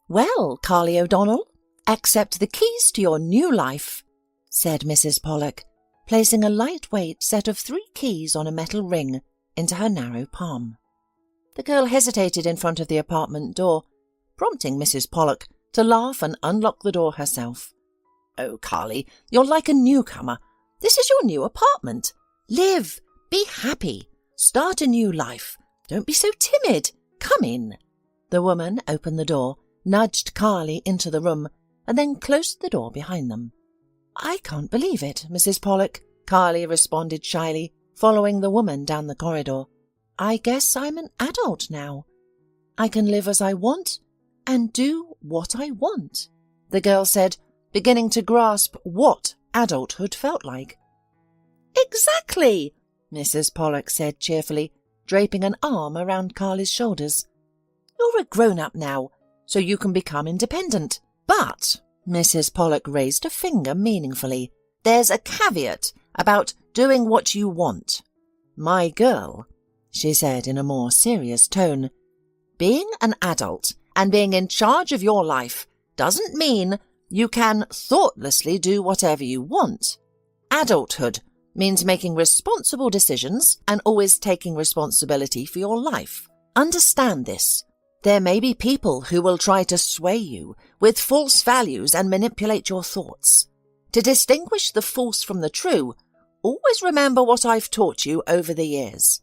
"Well, Carly O'Donnell, accept the keys to your new life," said Mrs. Pollak, placing a lightweight set of 3 keys on a metal ring into her narrow palm. The girl hesitated in front of the apartment door, prompting Mrs. Pollak to laugh and unlock the door herself. "Oh, Carly, you're like a newcomer. This is your new apartment. Live, be happy, start a new life. Don't be so timid. Come in." The woman opened the door, nudged Carly into the room, and then closed the door behind them. "I can't believe it, Mrs. Pollak," Carly responded shyly, following the woman down the corridor. "I guess I'm an adult now. I can live as I want and do what I want," the girl said, beginning to grasp what adulthood felt like. "Exactly," Mrs. Pollak said cheerfully, draping an arm around Carly's shoulders. "You're a grown-up now, so you can become independent. But," Mrs. Pollak raised a finger meaningfully, "there's a caveat about doing what you want. My girl," she said in a more serious tone, "being an adult and being in charge of your life doesn't mean you can thoughtlessly do whatever you want. Adulthood means making responsible decisions and always taking responsibility for your life. Understand this. There may be people who will try to sway you with false values and manipulate your thoughts. To distinguish the false from the true, always remember what I've taught you over the years.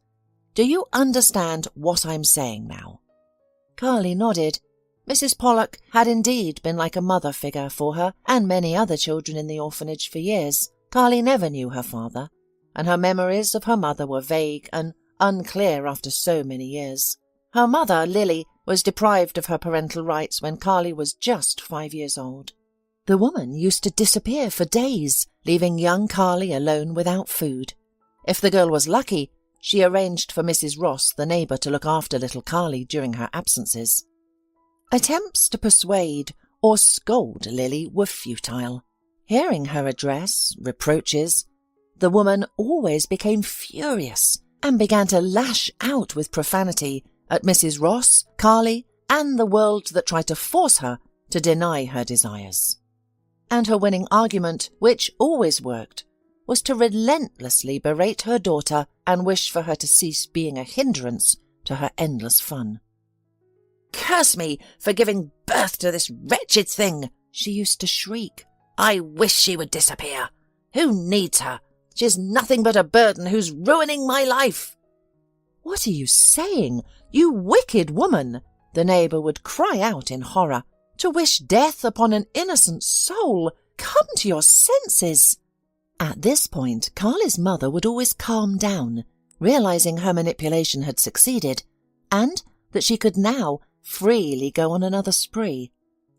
Do you understand what I'm saying now?" Carly nodded. Mrs. Pollak had indeed been like a mother figure for her and many other children in the orphanage for years. Carly never knew her father, and her memories of her mother were vague and unclear after so many years. Her mother, Lily, was deprived of her parental rights when Carly was just 5 years old. The woman used to disappear for days, leaving young Carly alone without food. If the girl was lucky, she arranged for Mrs. Ross, the neighbour, to look after little Carly during her absences. Attempts to persuade or scold Lily were futile. Hearing her address reproaches, the woman always became furious and began to lash out with profanity at Mrs. Ross, Carly, and the world that tried to force her to deny her desires. And her winning argument, which always worked, was to relentlessly berate her daughter and wish for her to cease being a hindrance to her endless fun. "Curse me for giving birth to this wretched thing," she used to shriek. "I wish she would disappear. Who needs her? She's nothing but a burden who's ruining my life." "What are you saying, you wicked woman?" the neighbour would cry out in horror. "To wish death upon an innocent soul! Come to your senses!" At this point, Carly's mother would always calm down, realizing her manipulation had succeeded, and that she could now freely go on another spree.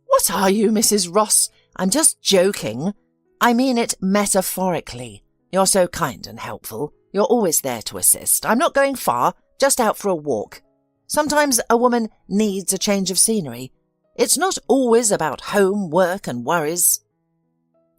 "What are you, Mrs. Ross? I'm just joking. I mean it metaphorically. You're so kind and helpful. You're always there to assist. I'm not going far, just out for a walk. Sometimes a woman needs a change of scenery. It's not always about home, work, and worries."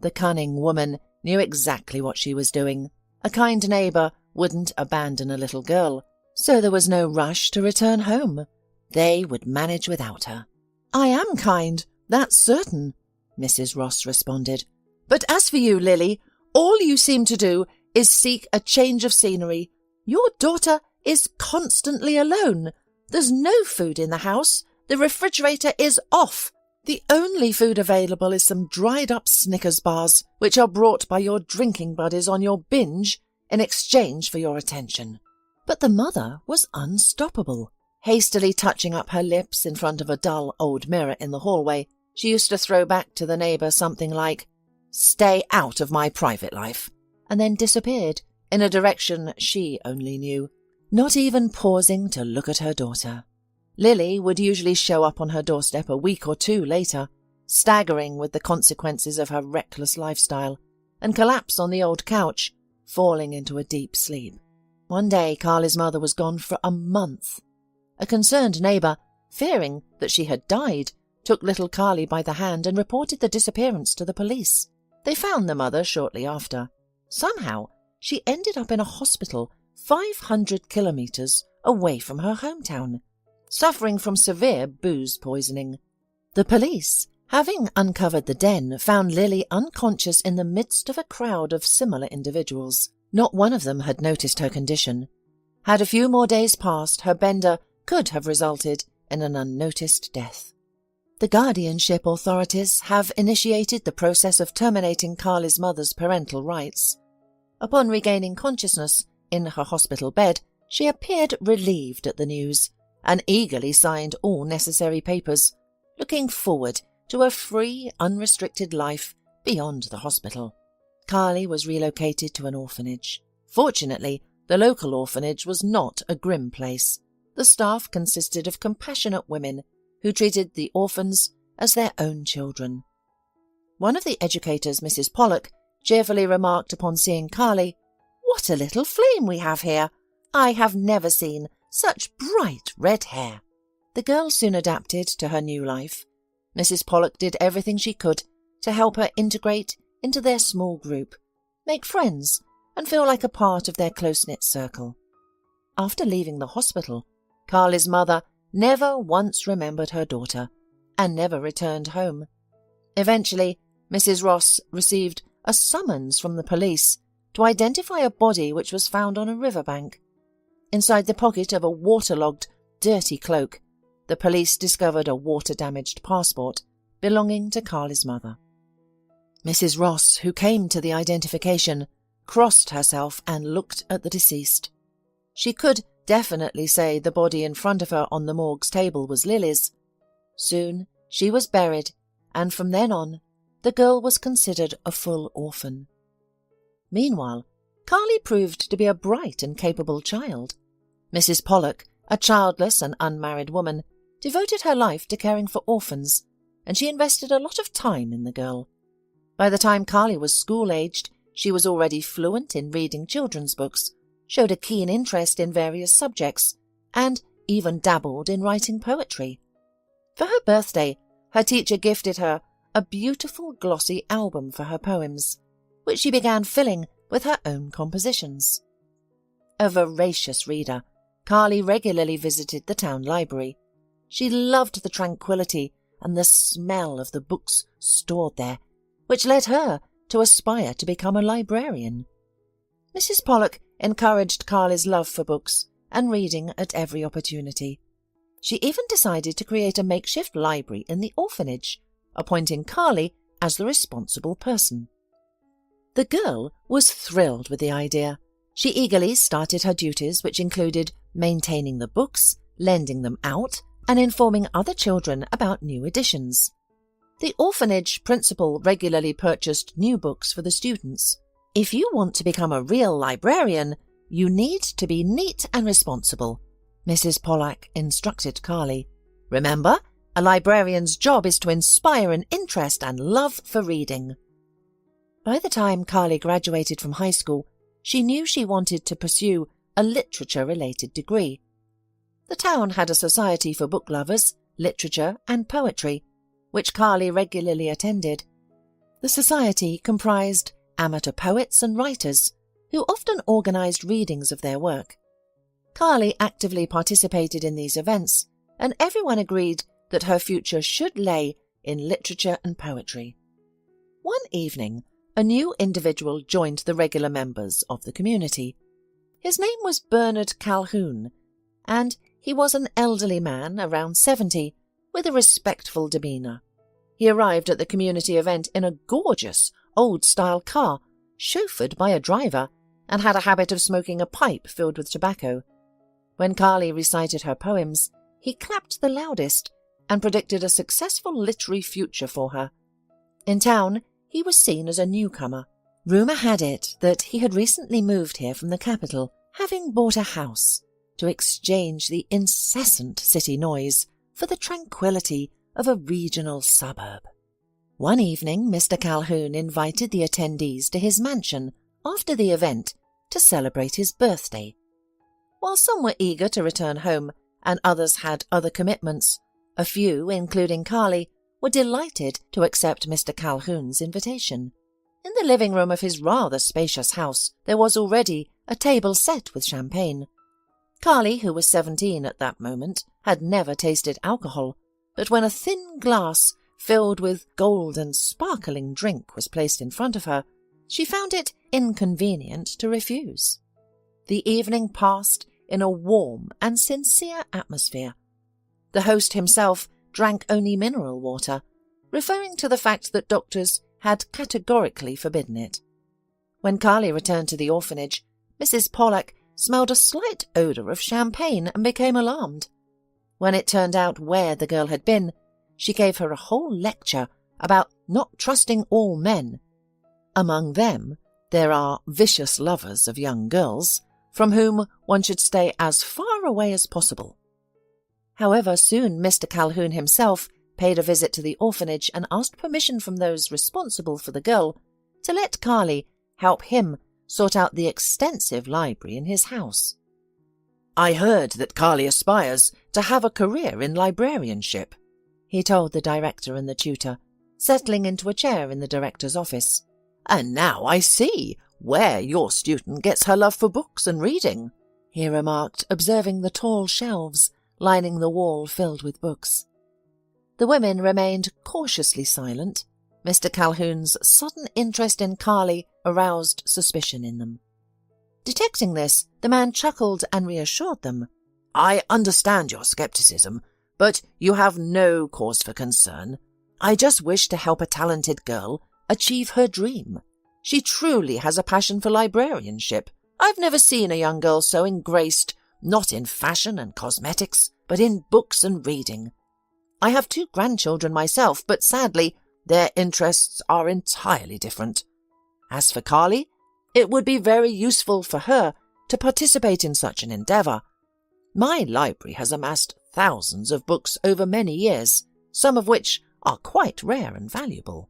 The cunning woman knew exactly what she was doing. A kind neighbour wouldn't abandon a little girl, so there was no rush to return home. They would manage without her. "I am kind, that's certain," Mrs. Ross responded. "But as for you, Lily, all you seem to do is seek a change of scenery. Your daughter is constantly alone. There's no food in the house. The refrigerator is off. The only food available is some dried-up Snickers bars, which are brought by your drinking buddies on your binge in exchange for your attention." But the mother was unstoppable. Hastily touching up her lips in front of a dull old mirror in the hallway, she used to throw back to the neighbour something like, "Stay out of my private life," and then disappeared in a direction she only knew, not even pausing to look at her daughter. Lily would usually show up on her doorstep a week or 2 later, staggering with the consequences of her reckless lifestyle, and collapse on the old couch, falling into a deep sleep. One day Carly's mother was gone for a month. A concerned neighbour, fearing that she had died, took little Carly by the hand and reported the disappearance to the police. They found the mother shortly after. Somehow, she ended up in a hospital 500 kilometres away from her hometown, suffering from severe booze poisoning. The police, having uncovered the den, found Lily unconscious in the midst of a crowd of similar individuals. Not one of them had noticed her condition. Had a few more days passed, her bender could have resulted in an unnoticed death. The guardianship authorities have initiated the process of terminating Carly's mother's parental rights. Upon regaining consciousness in her hospital bed, she appeared relieved at the news and eagerly signed all necessary papers, looking forward to a free, unrestricted life beyond the hospital. Carly was relocated to an orphanage. Fortunately, the local orphanage was not a grim place. The staff consisted of compassionate women who treated the orphans as their own children. One of the educators, Mrs. Pollak, cheerfully remarked upon seeing Carly, "What a little flame we have here! I have never seen such bright red hair." The girl soon adapted to her new life. Mrs. Pollak did everything she could to help her integrate into their small group, make friends, and feel like a part of their close-knit circle. After leaving the hospital, Carly's mother never once remembered her daughter and never returned home. Eventually, Mrs. Ross received a summons from the police to identify a body which was found on a riverbank. Inside the pocket of a waterlogged, dirty cloak, the police discovered a water-damaged passport belonging to Carly's mother. Mrs. Ross, who came to the identification, crossed herself and looked at the deceased. She could definitely say the body in front of her on the morgue's table was Lily's. Soon she was buried, and from then on, the girl was considered a full orphan. Meanwhile, Carly proved to be a bright and capable child. Mrs. Pollak, a childless and unmarried woman, devoted her life to caring for orphans, and she invested a lot of time in the girl. By the time Carly was school-aged, she was already fluent in reading children's books, showed a keen interest in various subjects, and even dabbled in writing poetry. For her birthday, her teacher gifted her a beautiful glossy album for her poems, which she began filling with her own compositions. A voracious reader, Carly regularly visited the town library. She loved the tranquility and the smell of the books stored there, which led her to aspire to become a librarian. Mrs. Pollak encouraged Carly's love for books and reading at every opportunity. She even decided to create a makeshift library in the orphanage, appointing Carly as the responsible person. The girl was thrilled with the idea. She eagerly started her duties, which included maintaining the books, lending them out, and informing other children about new editions. The orphanage principal regularly purchased new books for the students. "If you want to become a real librarian, you need to be neat and responsible," Mrs. Pollak instructed Carly. "Remember, a librarian's job is to inspire an interest and love for reading." By the time Carly graduated from high school, she knew she wanted to pursue a literature-related degree. The town had a society for book lovers, literature and poetry, which Carly regularly attended. The society comprised amateur poets and writers, who often organized readings of their work. Carly actively participated in these events, and everyone agreed that her future should lay in literature and poetry. One evening, a new individual joined the regular members of the community. His name was Bernard Calhoun, and he was an elderly man, around 70, with a respectful demeanour. He arrived at the community event in a gorgeous, old-style car, chauffeured by a driver, and had a habit of smoking a pipe filled with tobacco. When Carly recited her poems, he clapped the loudest and predicted a successful literary future for her. In town, he was seen as a newcomer. Rumour had it that he had recently moved here from the capital, having bought a house, to exchange the incessant city noise for the tranquillity of a regional suburb. One evening, Mr. Calhoun invited the attendees to his mansion after the event to celebrate his birthday. While some were eager to return home and others had other commitments, a few, including Carly, were delighted to accept Mr. Calhoun's invitation. In the living room of his rather spacious house, there was already a table set with champagne. Carly, who was 17 at that moment, had never tasted alcohol, but when a thin glass filled with gold and sparkling drink was placed in front of her, she found it inconvenient to refuse. The evening passed in a warm and sincere atmosphere. The host himself drank only mineral water, referring to the fact that doctors had categorically forbidden it. When Carly returned to the orphanage, Mrs. Pollak smelled a slight odour of champagne and became alarmed. When it turned out where the girl had been, she gave her a whole lecture about not trusting all men. Among them, there are vicious lovers of young girls, from whom one should stay as far away as possible. However, soon Mr. Calhoun himself paid a visit to the orphanage and asked permission from those responsible for the girl to let Carly help him sort out the extensive library in his house. "I heard that Carly aspires to have a career in librarianship," he told the director and the tutor, settling into a chair in the director's office. "And now I see where your student gets her love for books and reading," he remarked, observing the tall shelves lining the wall filled with books. The women remained cautiously silent. Mr. Calhoun's sudden interest in Carly aroused suspicion in them. Detecting this, the man chuckled and reassured them. "I understand your skepticism, but you have no cause for concern. I just wish to help a talented girl achieve her dream. She truly has a passion for librarianship. I've never seen a young girl so engrossed, not in fashion and cosmetics, but in books and reading. I have 2 grandchildren myself, but sadly, their interests are entirely different. As for Carly, it would be very useful for her to participate in such an endeavour. My library has amassed thousands of books over many years, some of which are quite rare and valuable."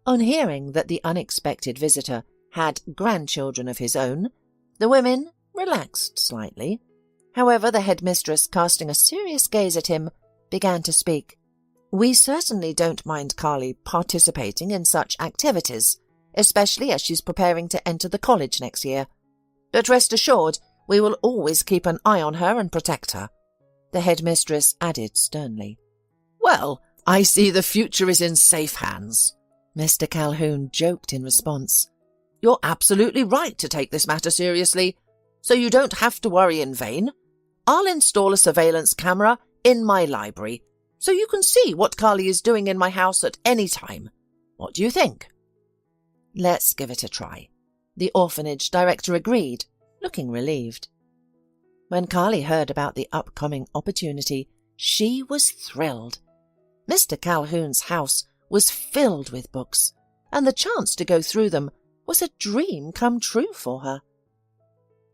On hearing that the unexpected visitor had grandchildren of his own, the women relaxed slightly. However, the headmistress, casting a serious gaze at him, began to speak. "We certainly don't mind Carly participating in such activities, especially as she's preparing to enter the college next year. But rest assured, we will always keep an eye on her and protect her," the headmistress added sternly. "Well, I see the future is in safe hands," Mr. Calhoun joked in response. "You're absolutely right to take this matter seriously, so you don't have to worry in vain. I'll install a surveillance camera in my library, so you can see what Carly is doing in my house at any time. What do you think?" "Let's give it a try," the orphanage director agreed, looking relieved. When Carly heard about the upcoming opportunity, she was thrilled. Mr. Calhoun's house was filled with books, and the chance to go through them was a dream come true for her.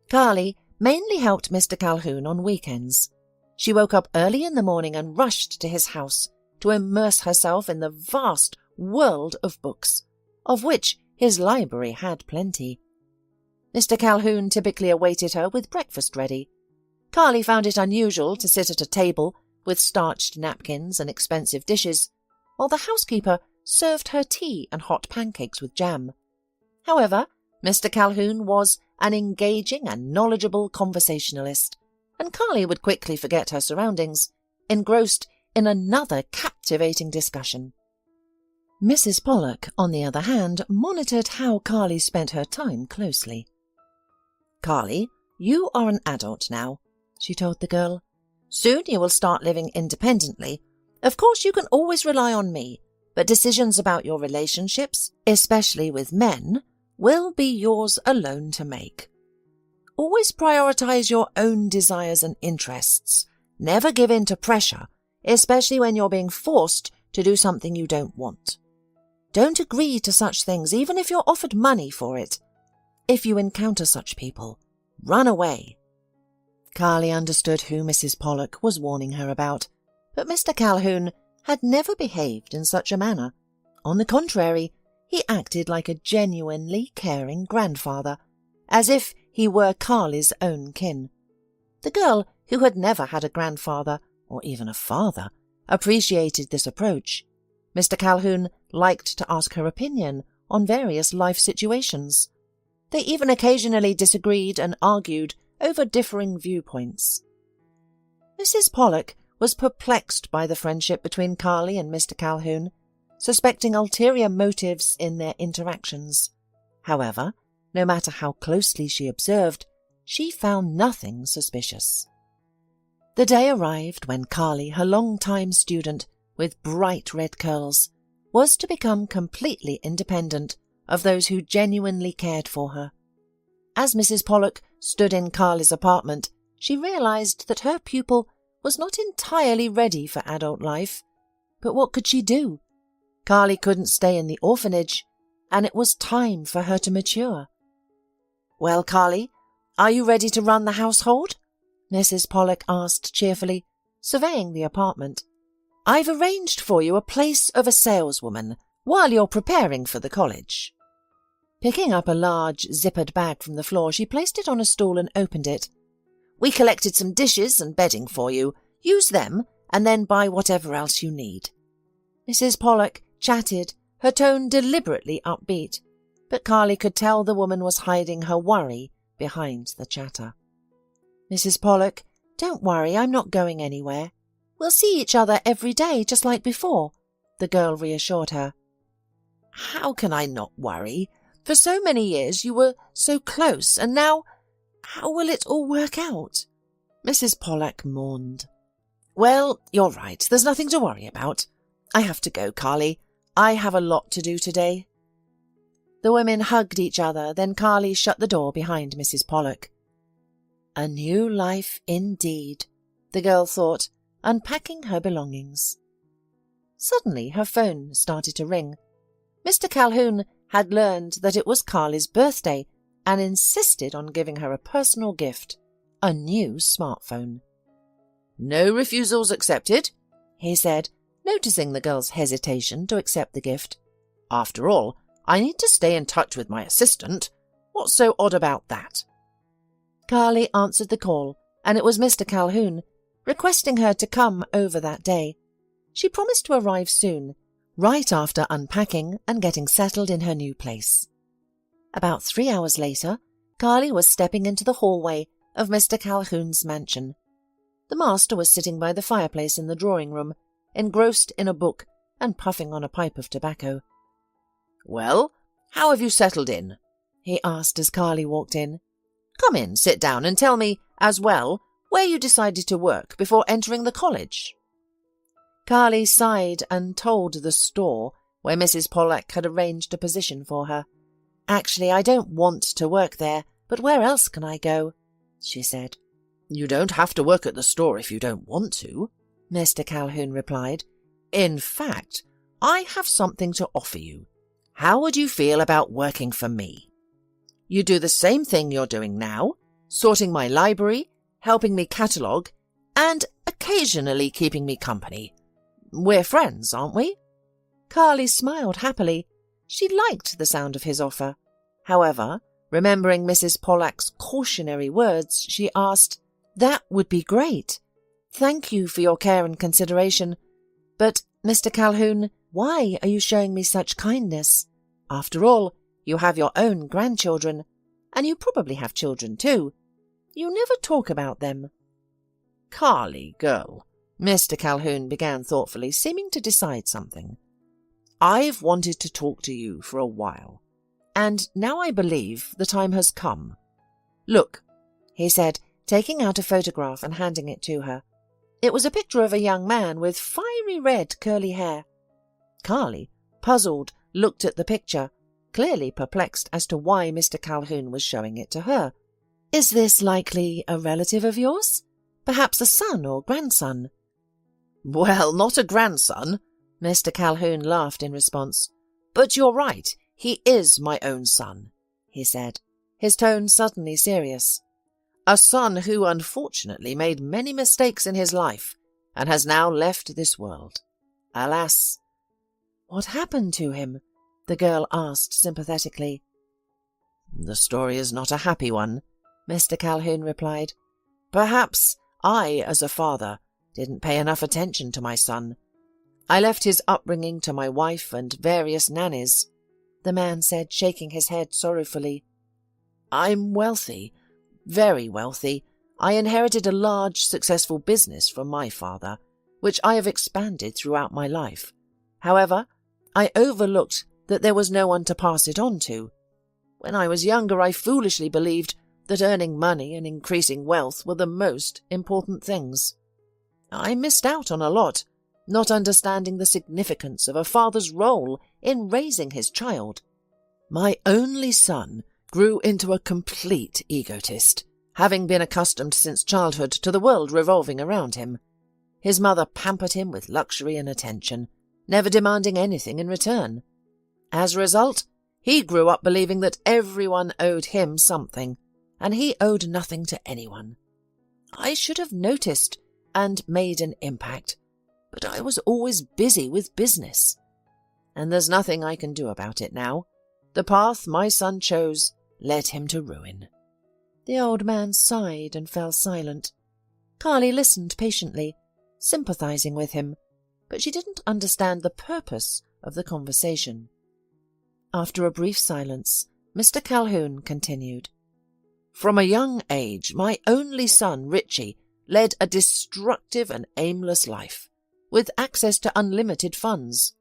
Carly mainly helped Mr. Calhoun on weekends. She woke up early in the morning and rushed to his house to immerse herself in the vast world of books, of which his library had plenty. Mr. Calhoun typically awaited her with breakfast ready. Carly found it unusual to sit at a table with starched napkins and expensive dishes, while the housekeeper served her tea and hot pancakes with jam. However, Mr. Calhoun was an engaging and knowledgeable conversationalist, and Carly would quickly forget her surroundings, engrossed in another captivating discussion. Mrs. Pollak, on the other hand, monitored how Carly spent her time closely. "Carly, you are an adult now," she told the girl. "Soon you will start living independently. Of course, you can always rely on me, but decisions about your relationships, especially with men, will be yours alone to make. Always prioritize your own desires and interests. Never give in to pressure, especially when you're being forced to do something you don't want. Don't agree to such things, even if you're offered money for it. If you encounter such people, run away." Carly understood who Mrs. Pollak was warning her about, but Mr. Calhoun had never behaved in such a manner. On the contrary, he acted like a genuinely caring grandfather, as if he were Carly's own kin. The girl, who had never had a grandfather, or even a father, appreciated this approach. Mr. Calhoun liked to ask her opinion on various life situations. They even occasionally disagreed and argued over differing viewpoints. Mrs. Pollak was perplexed by the friendship between Carly and Mr. Calhoun, suspecting ulterior motives in their interactions. However, no matter how closely she observed, she found nothing suspicious. The day arrived when Carly, her long-time student with bright red curls, was to become completely independent of those who genuinely cared for her. As Mrs. Pollak stood in Carly's apartment, she realized that her pupil was not entirely ready for adult life. But what could she do? Carly couldn't stay in the orphanage, and it was time for her to mature. "Well, Carly, are you ready to run the household?" Mrs. Pollak asked cheerfully, surveying the apartment. "I've arranged for you a place of a saleswoman while you're preparing for the college." Picking up a large zippered bag from the floor, she placed it on a stool and opened it. "We collected some dishes and bedding for you. Use them and then buy whatever else you need." Mrs. Pollak chatted, her tone deliberately upbeat, but Carly could tell the woman was hiding her worry behind the chatter. "Mrs. Pollak, don't worry, I'm not going anywhere. We'll see each other every day, just like before," the girl reassured her. "How can I not worry? For so many years you were so close, and now how will it all work out?" Mrs. Pollak mourned. "Well, you're right, there's nothing to worry about. I have to go, Carly. I have a lot to do today." The women hugged each other, then Carly shut the door behind Mrs. Pollak. A new life indeed, the girl thought, unpacking her belongings. Suddenly her phone started to ring. Mr. Calhoun had learned that it was Carly's birthday and insisted on giving her a personal gift, a new smartphone. "No refusals accepted," he said, noticing the girl's hesitation to accept the gift. "After all, I need to stay in touch with my assistant. What's so odd about that?" Carly answered the call, and it was Mr. Calhoun, requesting her to come over that day. She promised to arrive soon, right after unpacking and getting settled in her new place. About 3 hours later, Carly was stepping into the hallway of Mr. Calhoun's mansion. The master was sitting by the fireplace in the drawing room, engrossed in a book and puffing on a pipe of tobacco. "Well, how have you settled in?" he asked as Carly walked in. "Come in, sit down, and tell me, as well, where you decided to work before entering the college." Carly sighed and told the store where Mrs. Pollak had arranged a position for her. "Actually, I don't want to work there, but where else can I go?" she said. "You don't have to work at the store if you don't want to," Mr. Calhoun replied. "In fact, I have something to offer you. How would you feel about working for me? You do the same thing you're doing now, sorting my library, helping me catalogue, and occasionally keeping me company. We're friends, aren't we?" Carly smiled happily. She liked the sound of his offer. However, remembering Mrs. Pollak's cautionary words, she asked, "That would be great. Thank you for your care and consideration. But, Mr. Calhoun, why are you showing me such kindness? After all, you have your own grandchildren, and you probably have children too. You never talk about them." "Carly, girl," Mr. Calhoun began thoughtfully, seeming to decide something. "I've wanted to talk to you for a while, and now I believe the time has come. Look," he said, taking out a photograph and handing it to her. It was a picture of a young man with fiery red curly hair. Carly, puzzled, looked at the picture, clearly perplexed as to why Mr. Calhoun was showing it to her. "Is this likely a relative of yours? Perhaps a son or grandson?" "Well, not a grandson," Mr. Calhoun laughed in response. "But you're right, he is my own son," he said, his tone suddenly serious. "A son who unfortunately made many mistakes in his life and has now left this world. Alas." "What happened to him?" the girl asked sympathetically. "The story is not a happy one," Mr. Calhoun replied. "Perhaps I, as a father, didn't pay enough attention to my son. I left his upbringing to my wife and various nannies," the man said, shaking his head sorrowfully. "I'm wealthy, very wealthy. I inherited a large, successful business from my father, which I have expanded throughout my life. However, I overlooked that there was no one to pass it on to. When I was younger, I foolishly believed that earning money and increasing wealth were the most important things. I missed out on a lot, not understanding the significance of a father's role in raising his child. My only son grew into a complete egotist, having been accustomed since childhood to the world revolving around him. His mother pampered him with luxury and attention, never demanding anything in return. As a result, he grew up believing that everyone owed him something, and he owed nothing to anyone. I should have noticed and made an impact, but I was always busy with business. And there's nothing I can do about it now. The path my son chose led him to ruin. The old man sighed and fell silent. Carly listened patiently, sympathizing with him, but she didn't understand the purpose of the conversation. After a brief silence, Mr. Calhoun continued. From a young age, my only son, Richie, led a destructive and aimless life, with access to unlimited funds.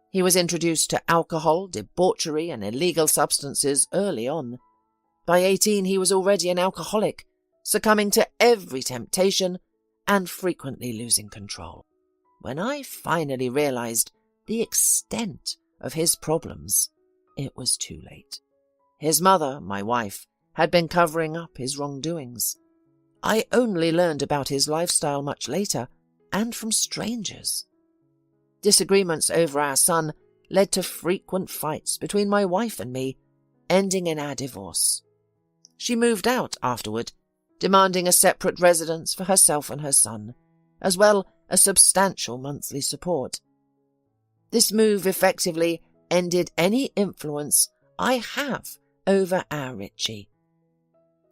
He was introduced to alcohol, debauchery, and illegal substances early on. By 18, he was already an alcoholic, succumbing to every temptation and frequently losing control. When I finally realized the extent of his problems, it was too late. His mother, my wife, had been covering up his wrongdoings. I only learned about his lifestyle much later, and from strangers. Disagreements over our son led to frequent fights between my wife and me, ending in our divorce. She moved out afterward, demanding a separate residence for herself and her son, as well as substantial monthly support. This move effectively ended any influence I have over our Richie.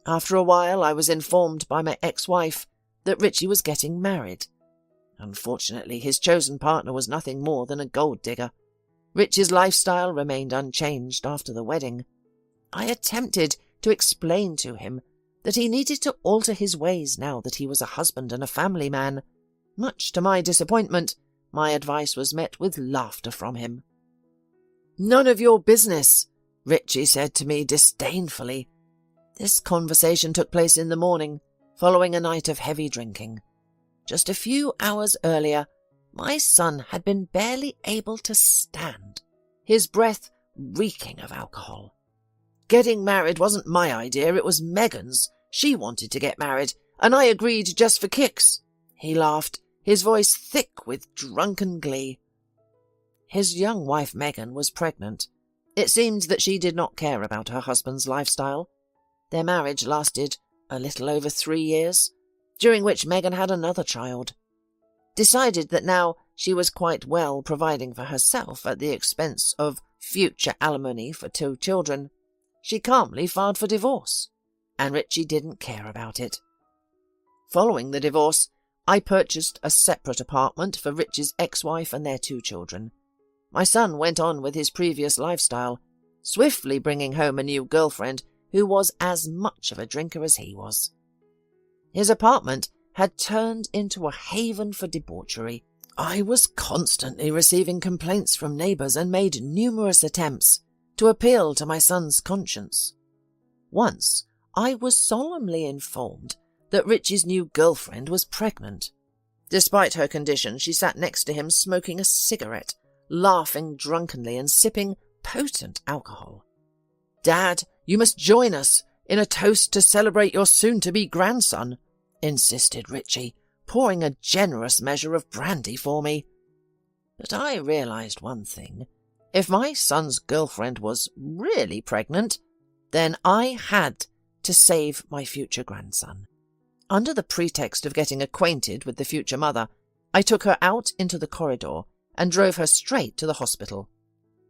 After a while, I was informed by my ex-wife that Richie was getting married. Unfortunately, his chosen partner was nothing more than a gold digger. Richie's lifestyle remained unchanged after the wedding. I attempted to explain to him that he needed to alter his ways now that he was a husband and a family man. Much to my disappointment, my advice was met with laughter from him. "None of your business," Richie said to me disdainfully. This conversation took place in the morning, following a night of heavy drinking. Just a few hours earlier, my son had been barely able to stand, his breath reeking of alcohol. "Getting married wasn't my idea, it was Megan's. She wanted to get married, and I agreed just for kicks." He laughed, his voice thick with drunken glee. His young wife Megan was pregnant. It seemed that she did not care about her husband's lifestyle. Their marriage lasted a little over 3 years, during which Megan had another child. Decided that now she was quite well providing for herself at the expense of future alimony for 2 children, she calmly filed for divorce, and Richie didn't care about it. Following the divorce, I purchased a separate apartment for Richie's ex-wife and their 2 children. My son went on with his previous lifestyle, swiftly bringing home a new girlfriend who was as much of a drinker as he was. His apartment had turned into a haven for debauchery. I was constantly receiving complaints from neighbours and made numerous attempts to appeal to my son's conscience. Once, I was solemnly informed that Richie's new girlfriend was pregnant. Despite her condition, she sat next to him smoking a cigarette, laughing drunkenly and sipping potent alcohol. "Dad, you must join us in a toast to celebrate your soon-to-be grandson," insisted Richie, pouring a generous measure of brandy for me. But I realized one thing. If my son's girlfriend was really pregnant, then I had to save my future grandson. Under the pretext of getting acquainted with the future mother, I took her out into the corridor and drove her straight to the hospital.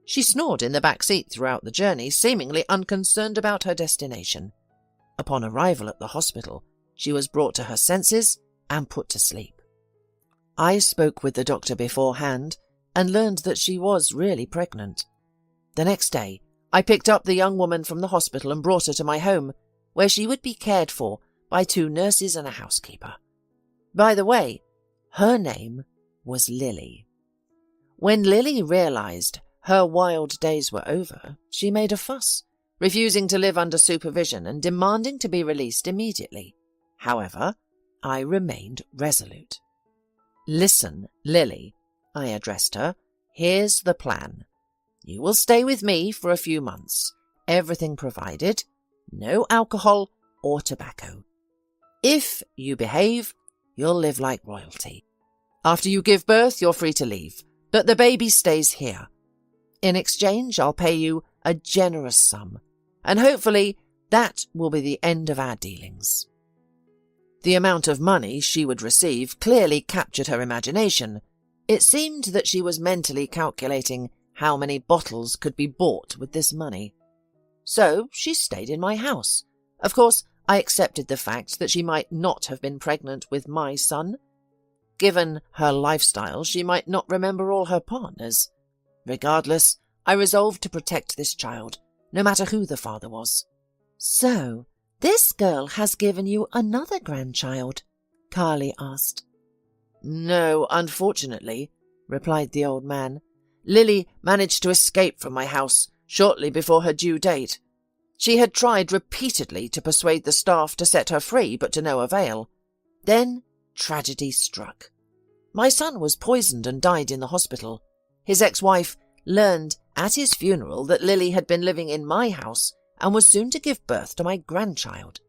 She snored in the back seat throughout the journey, seemingly unconcerned about her destination. Upon arrival at the hospital, she was brought to her senses and put to sleep. I spoke with the doctor beforehand and learned that she was really pregnant. The next day, I picked up the young woman from the hospital and brought her to my home, where she would be cared for by 2 nurses and a housekeeper. By the way, her name was Lily. When Lily realized her wild days were over, she made a fuss, refusing to live under supervision and demanding to be released immediately. However, I remained resolute. "Listen, Lily," I addressed her, "here's the plan. You will stay with me for a few months, everything provided, no alcohol or tobacco. If you behave, you'll live like royalty. After you give birth, you're free to leave, but the baby stays here. In exchange, I'll pay you a generous sum, and hopefully that will be the end of our dealings." The amount of money she would receive clearly captured her imagination. It seemed that she was mentally calculating how many bottles could be bought with this money. So she stayed in my house. Of course, I accepted the fact that she might not have been pregnant with my son. Given her lifestyle, she might not remember all her partners. Regardless, I resolved to protect this child, no matter who the father was. "So, this girl has given you another grandchild?" Carly asked. "No, unfortunately," replied the old man. "Lily managed to escape from my house shortly before her due date. She had tried repeatedly to persuade the staff to set her free, but to no avail. Then tragedy struck. My son was poisoned and died in the hospital. His ex-wife learned at his funeral that Lily had been living in my house and was soon to give birth to my grandchild.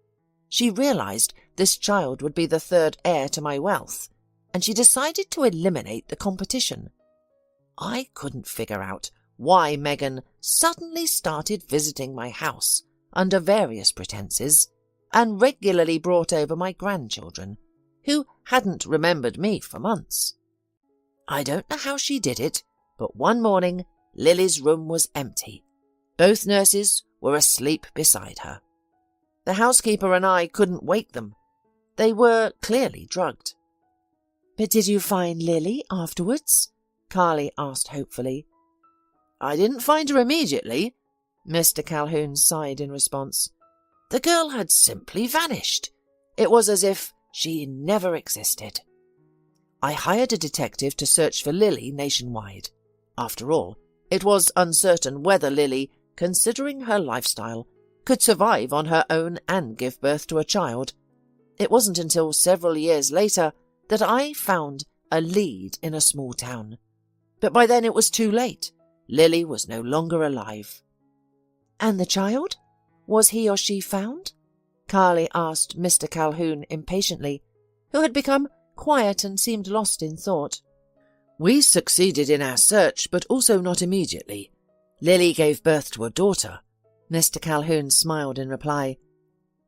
She realized this child would be the 3rd heir to my wealth, and she decided to eliminate the competition. I couldn't figure out why Megan suddenly started visiting my house under various pretenses and regularly brought over my grandchildren, who hadn't remembered me for months. I don't know how she did it, but one morning Lily's room was empty. Both nurses were asleep beside her. The housekeeper and I couldn't wake them. They were clearly drugged. "But did you find Lily afterwards?" Carly asked hopefully. "I didn't find her immediately," Mr. Calhoun sighed in response. "The girl had simply vanished. It was as if she never existed. I hired a detective to search for Lily nationwide. After all, it was uncertain whether Lily, considering her lifestyle, could survive on her own and give birth to a child. It wasn't until several years later that I found a lead in a small town. But by then it was too late. Lily was no longer alive." "And the child? Was he or she found?" Carly asked Mr. Calhoun impatiently, who had become quiet and seemed lost in thought. "We succeeded in our search, but also not immediately. Lily gave birth to a daughter." Mr. Calhoun smiled in reply.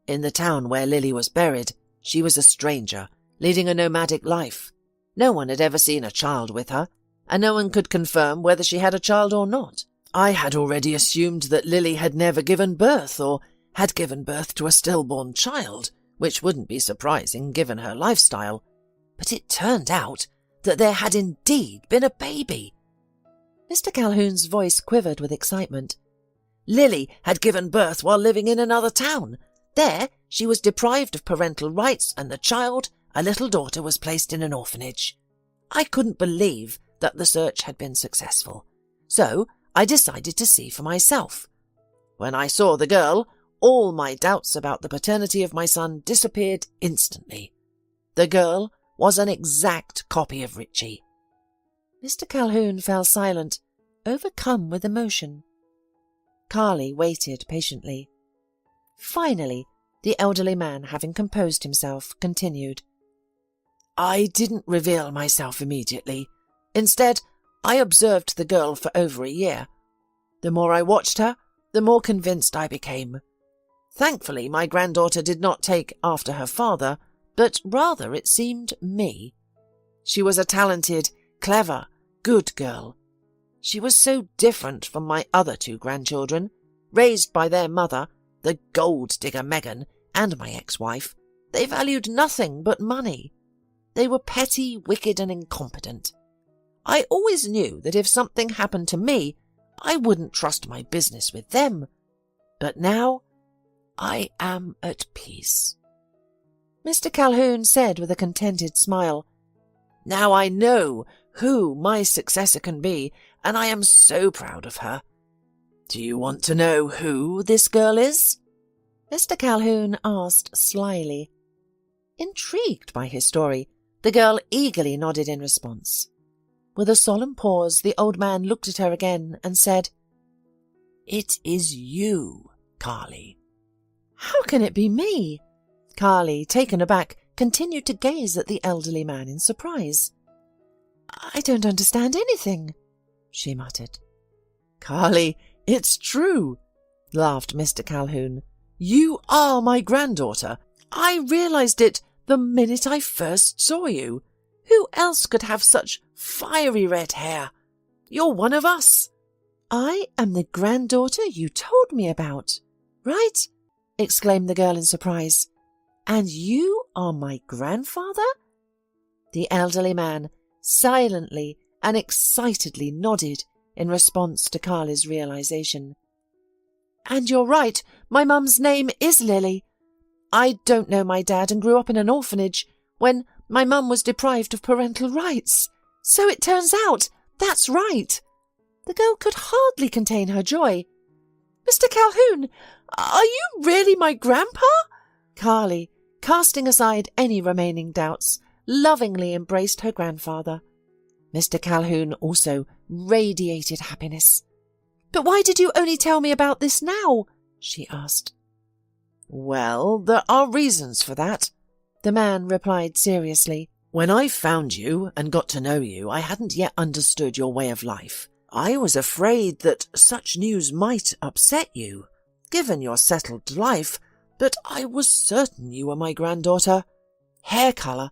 "In the town where Lily was buried, she was a stranger, leading a nomadic life. No one had ever seen a child with her, and no one could confirm whether she had a child or not. I had already assumed that Lily had never given birth or had given birth to a stillborn child, which wouldn't be surprising given her lifestyle. But it turned out that there had indeed been a baby." Mr. Calhoun's voice quivered with excitement. "Lily had given birth while living in another town. There, she was deprived of parental rights, and the child, a little daughter, was placed in an orphanage. I couldn't believe that the search had been successful, so I decided to see for myself. When I saw the girl, all my doubts about the paternity of my son disappeared instantly. The girl was an exact copy of Richie." Mr. Calhoun fell silent, overcome with emotion. Carly waited patiently. Finally, the elderly man, having composed himself, continued. "I didn't reveal myself immediately. Instead, I observed the girl for over a year. The more I watched her, the more convinced I became. Thankfully, my granddaughter did not take after her father, but rather, it seemed, me. She was a talented, clever, good girl. She was so different from my other 2 grandchildren, raised by their mother, the gold-digger Megan, and my ex-wife. They valued nothing but money. They were petty, wicked, and incompetent. I always knew that if something happened to me, I wouldn't trust my business with them. But now I am at peace." Mr. Calhoun said with a contented smile. "Now I know who my successor can be, and I am so proud of her. Do you want to know who this girl is?" Mr. Calhoun asked slyly. Intrigued by his story, the girl eagerly nodded in response. With a solemn pause, the old man looked at her again and said, "It is you, Carly." "How can it be me?" Carly, taken aback, continued to gaze at the elderly man in surprise. "I don't understand anything," she muttered. "Carly, it's true," laughed Mr. Calhoun. "You are my granddaughter. I realized it the minute I first saw you. Who else could have such fiery red hair? You're one of us." "I am the granddaughter you told me about, right?" exclaimed the girl in surprise. "And you are my grandfather?" The elderly man silently and excitedly nodded in response to Carly's realization. "And you're right, my mum's name is Lily. I don't know my dad and grew up in an orphanage when my mum was deprived of parental rights. So it turns out that's right." The girl could hardly contain her joy. "Mr. Calhoun, are you really my grandpa?" Carly, casting aside any remaining doubts, lovingly embraced her grandfather. Mr. Calhoun also radiated happiness. "But why did you only tell me about this now?" she asked. "Well, there are reasons for that," the man replied seriously. "When I found you and got to know you, I hadn't yet understood your way of life. I was afraid that such news might upset you, given your settled life, but I was certain you were my granddaughter. Hair colour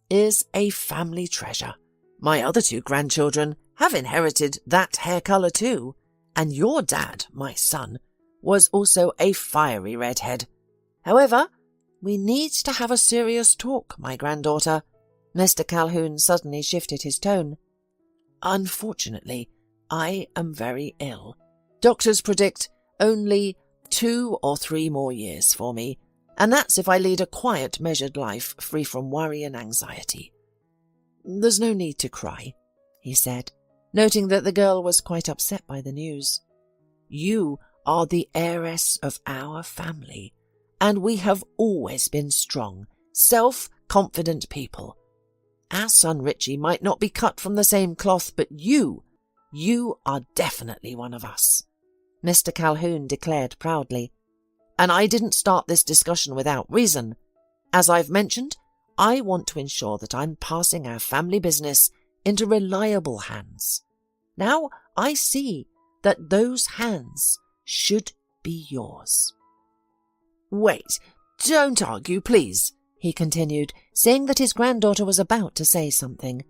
is a family treasure. My other 2 grandchildren have inherited that hair colour too, and your dad, my son, was also a fiery redhead. However, we need to have a serious talk, my granddaughter." Mr. Calhoun suddenly shifted his tone. "Unfortunately, I am very ill. Doctors predict only 2 or 3 more years for me, and that's if I lead a quiet, measured life free from worry and anxiety. There's no need to cry," he said, noting that the girl was quite upset by the news. "You are the heiress of our family, and we have always been strong, self-confident people. Our son Richie might not be cut from the same cloth, but you are definitely one of us," Mr. Calhoun declared proudly. "And I didn't start this discussion without reason. As I've mentioned, I want to ensure that I'm passing our family business into reliable hands. Now I see that those hands should be yours." "Wait, don't argue, please," he continued, seeing that his granddaughter was about to say something.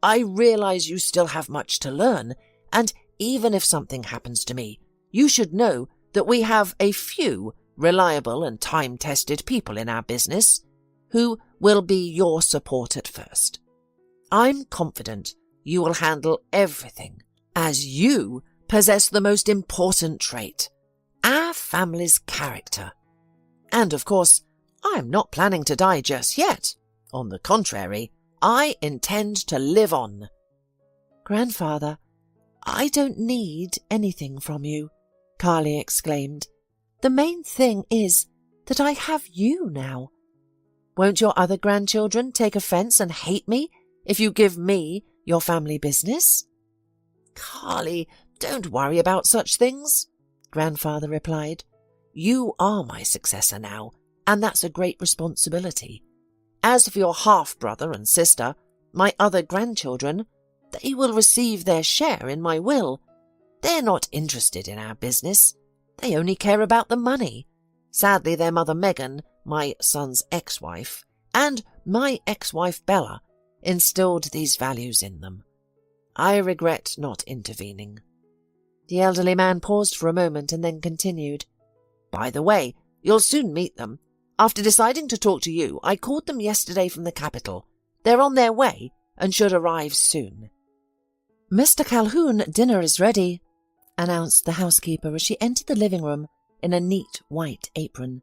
"I realize you still have much to learn, and even if something happens to me, you should know that we have a few reliable and time-tested people in our business who will be your support at first. I'm confident you will handle everything, as you possess the most important trait, our family's character. And of course, I'm not planning to die just yet. On the contrary, I intend to live on." "Grandfather, I don't need anything from you," Carly exclaimed. "The main thing is that I have you now. Won't your other grandchildren take offence and hate me if you give me your family business?" "Carly, don't worry about such things," Grandfather replied. "You are my successor now, and that's a great responsibility. As for your half-brother and sister, my other grandchildren, they will receive their share in my will. They're not interested in our business. They only care about the money. Sadly, their mother Megan, my son's ex-wife, and my ex-wife Bella instilled these values in them. I regret not intervening." The elderly man paused for a moment and then continued. "By the way, you'll soon meet them. After deciding to talk to you, I called them yesterday from the capital. They're on their way and should arrive soon." "Mr. Calhoun, dinner is ready," announced the housekeeper as she entered the living room in a neat white apron.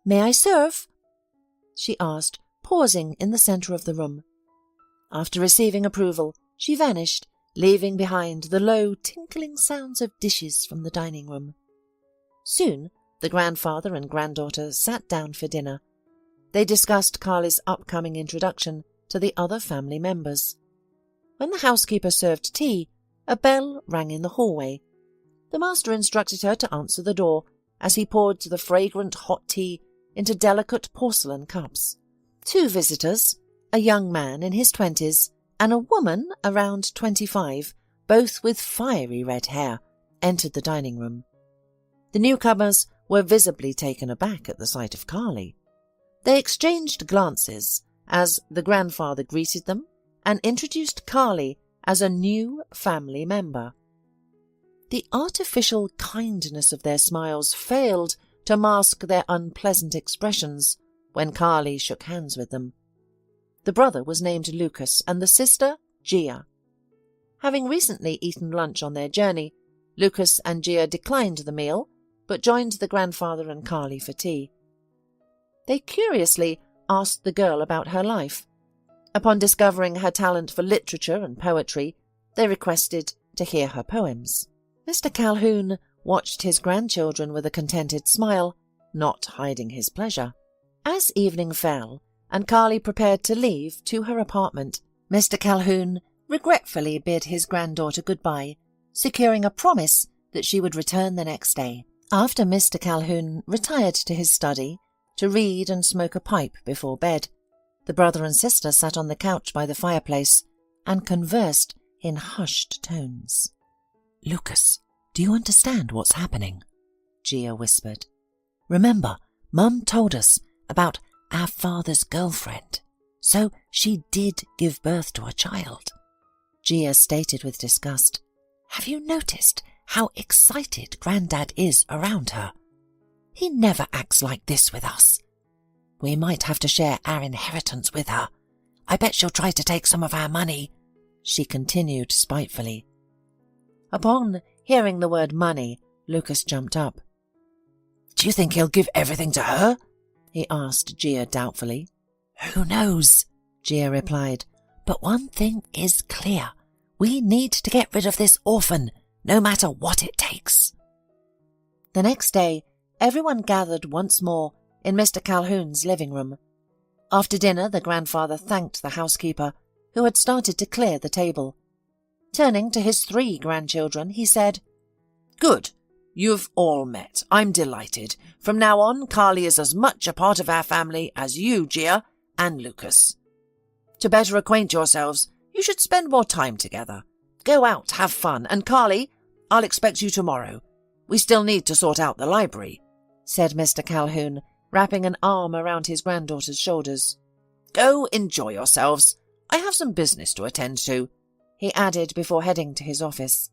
"May I serve?" she asked, pausing in the centre of the room. After receiving approval, she vanished, leaving behind the low, tinkling sounds of dishes from the dining room. Soon, the grandfather and granddaughter sat down for dinner. They discussed Carly's upcoming introduction to the other family members. When the housekeeper served tea, a bell rang in the hallway. The master instructed her to answer the door as he poured the fragrant hot tea into delicate porcelain cups. 2 visitors, a young man in his 20s and a woman around 25, both with fiery red hair, entered the dining room. The newcomers were visibly taken aback at the sight of Carly. They exchanged glances as the grandfather greeted them and introduced Carly as a new family member. The artificial kindness of their smiles failed to mask their unpleasant expressions when Carly shook hands with them. The brother was named Lucas and the sister Gia. Having recently eaten lunch on their journey, Lucas and Gia declined the meal but joined the grandfather and Carly for tea. They curiously asked the girl about her life. Upon discovering her talent for literature and poetry, they requested to hear her poems. Mr. Calhoun watched his grandchildren with a contented smile, not hiding his pleasure. As evening fell, and Carly prepared to leave to her apartment, Mr. Calhoun regretfully bid his granddaughter goodbye, securing a promise that she would return the next day. After Mr. Calhoun retired to his study to read and smoke a pipe before bed, the brother and sister sat on the couch by the fireplace and conversed in hushed tones. "Lucas, do you understand what's happening?" Gia whispered. "Remember, Mum told us about our father's girlfriend, so she did give birth to a child." Gia stated with disgust. "Have you noticed how excited Grandad is around her? He never acts like this with us. We might have to share our inheritance with her. I bet she'll try to take some of our money," she continued spitefully. Upon hearing the word money, Lucas jumped up. "Do you think he'll give everything to her?" he asked Gia doubtfully. "Who knows?" Gia replied. "But one thing is clear. We need to get rid of this orphan, no matter what it takes." The next day, everyone gathered once more in Mr. Calhoun's living room. After dinner, the grandfather thanked the housekeeper, who had started to clear the table. Turning to his 3 grandchildren, he said, "Good. You've all met. I'm delighted. From now on, Carly is as much a part of our family as you, Gia, and Lucas. To better acquaint yourselves, you should spend more time together. Go out, have fun, and Carly, I'll expect you tomorrow. We still need to sort out the library," said Mr. Calhoun, wrapping an arm around his granddaughter's shoulders. "Go enjoy yourselves. I have some business to attend to," he added before heading to his office.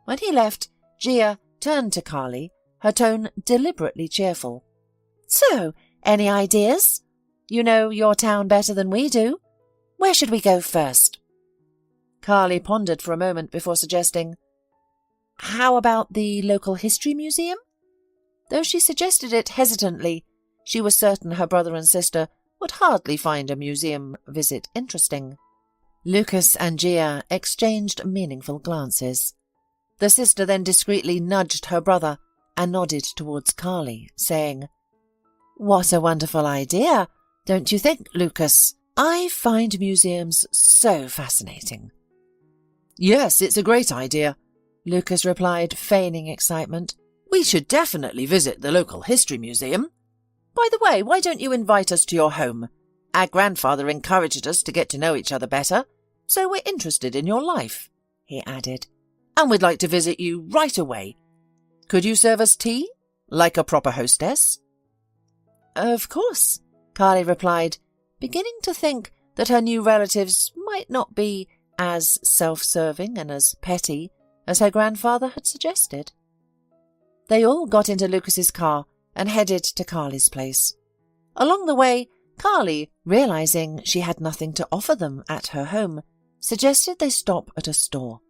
When he left, Gia turned to Carly, her tone deliberately cheerful. "So, any ideas? You know your town better than we do. Where should we go first?" Carly pondered for a moment before suggesting, "How about the local history museum?" Though she suggested it hesitantly, she was certain her brother and sister would hardly find a museum visit interesting. Lucas and Gia exchanged meaningful glances. The sister then discreetly nudged her brother and nodded towards Carly, saying, "What a wonderful idea, don't you think, Lucas? I find museums so fascinating." "Yes, it's a great idea," Lucas replied, feigning excitement. "We should definitely visit the local history museum. By the way, why don't you invite us to your home? Our grandfather encouraged us to get to know each other better, so we're interested in your life," he added. "And we'd like to visit you right away. Could you serve us tea, like a proper hostess?" "Of course," Carly replied, beginning to think that her new relatives might not be as self-serving and as petty as her grandfather had suggested. They all got into Lucas's car and headed to Carly's place. Along the way, Carly, realizing she had nothing to offer them at her home, suggested they stop at a store.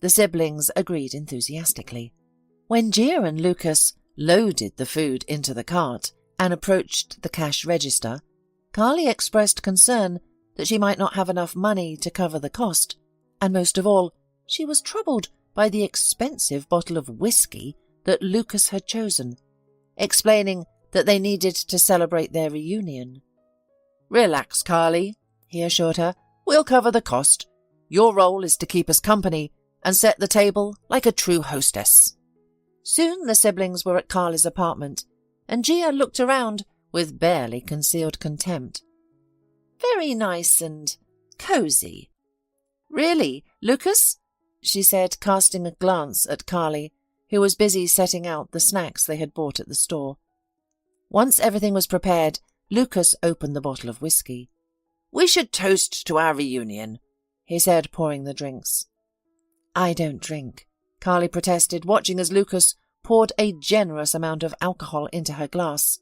The siblings agreed enthusiastically. When Gia and Lucas loaded the food into the cart and approached the cash register, Carly expressed concern that she might not have enough money to cover the cost, and most of all, she was troubled by the expensive bottle of whiskey that Lucas had chosen, explaining that they needed to celebrate their reunion. "Relax, Carly," he assured her. "We'll cover the cost. Your role is to keep us company and set the table like a true hostess." Soon the siblings were at Carly's apartment, and Gia looked around with barely concealed contempt. "Very nice and cosy." "Really, Lucas?" she said, casting a glance at Carly, who was busy setting out the snacks they had bought at the store. Once everything was prepared, Lucas opened the bottle of whiskey. "We should toast to our reunion," he said, pouring the drinks. "I don't drink," Carly protested, watching as Lucas poured a generous amount of alcohol into her glass.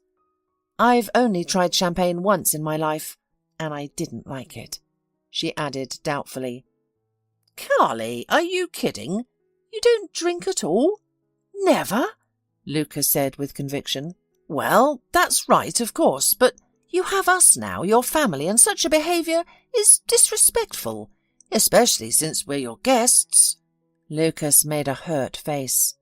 "I've only tried champagne once in my life, and I didn't like it," she added doubtfully. "Carly, are you kidding? You don't drink at all?" "Never," Lucas said with conviction. "Well, that's right, of course, but you have us now, your family, and such a behaviour is disrespectful, especially since we're your guests." Lucas made a hurt face.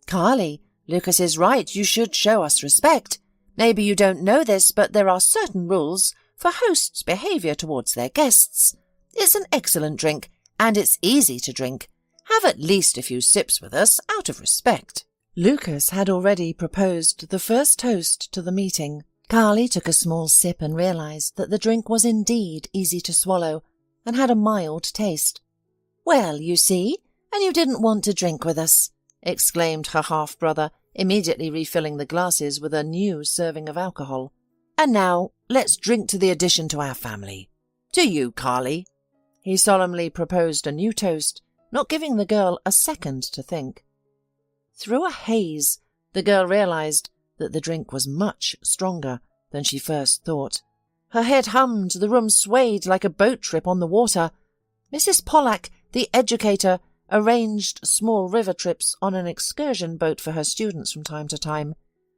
"Carly, Lucas is right. You should show us respect. Maybe you don't know this, but there are certain rules for hosts' behaviour towards their guests. It's an excellent drink, and it's easy to drink. Have at least a few sips with us, out of respect." Lucas had already proposed the first toast to the meeting. Carly took a small sip and realized that the drink was indeed easy to swallow and had a mild taste. "Well, you see, and you didn't want to drink with us," exclaimed her half-brother, immediately refilling the glasses with a new serving of alcohol. "And now, let's drink to the addition to our family. To you, Carly." He solemnly proposed a new toast, not giving the girl a second to think. Through a haze, the girl realized that the drink was much stronger than she first thought. Her head hummed, the room swayed like a boat trip on the water. Mrs. Pollak, the educator, arranged small river trips on an excursion boat for her students from time to time.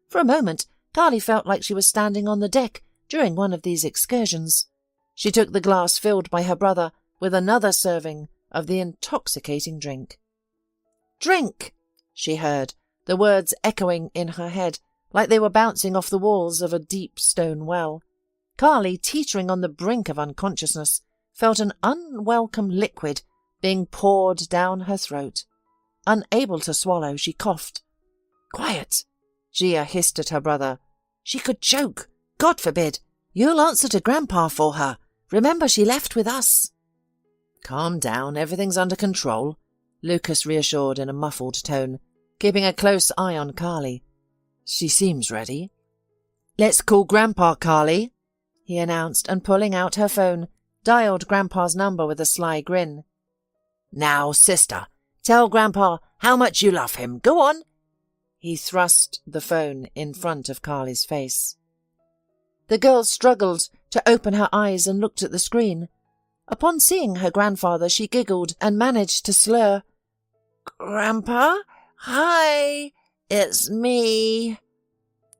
For a moment, Carly felt like she was standing on the deck during one of these excursions. She took the glass filled by her brother with another serving of the intoxicating drink. "Drink!" she heard, the words echoing in her head like they were bouncing off the walls of a deep stone well. Carly, teetering on the brink of unconsciousness, felt an unwelcome liquid being poured down her throat. Unable to swallow, she coughed. "Quiet!" Gia hissed at her brother. "She could choke. God forbid. You'll answer to Grandpa for her. Remember, she left with us." "Calm down, everything's under control," Lucas reassured in a muffled tone, keeping a close eye on Carly. "She seems ready." "Let's call Grandpa, Carly," he announced, and pulling out her phone, dialed Grandpa's number with a sly grin. "Now, sister, tell Grandpa how much you love him. Go on." He thrust the phone in front of Carly's face. The girl struggled to open her eyes and looked at the screen. Upon seeing her grandfather, she giggled and managed to slur, "Grandpa? Hi, it's me."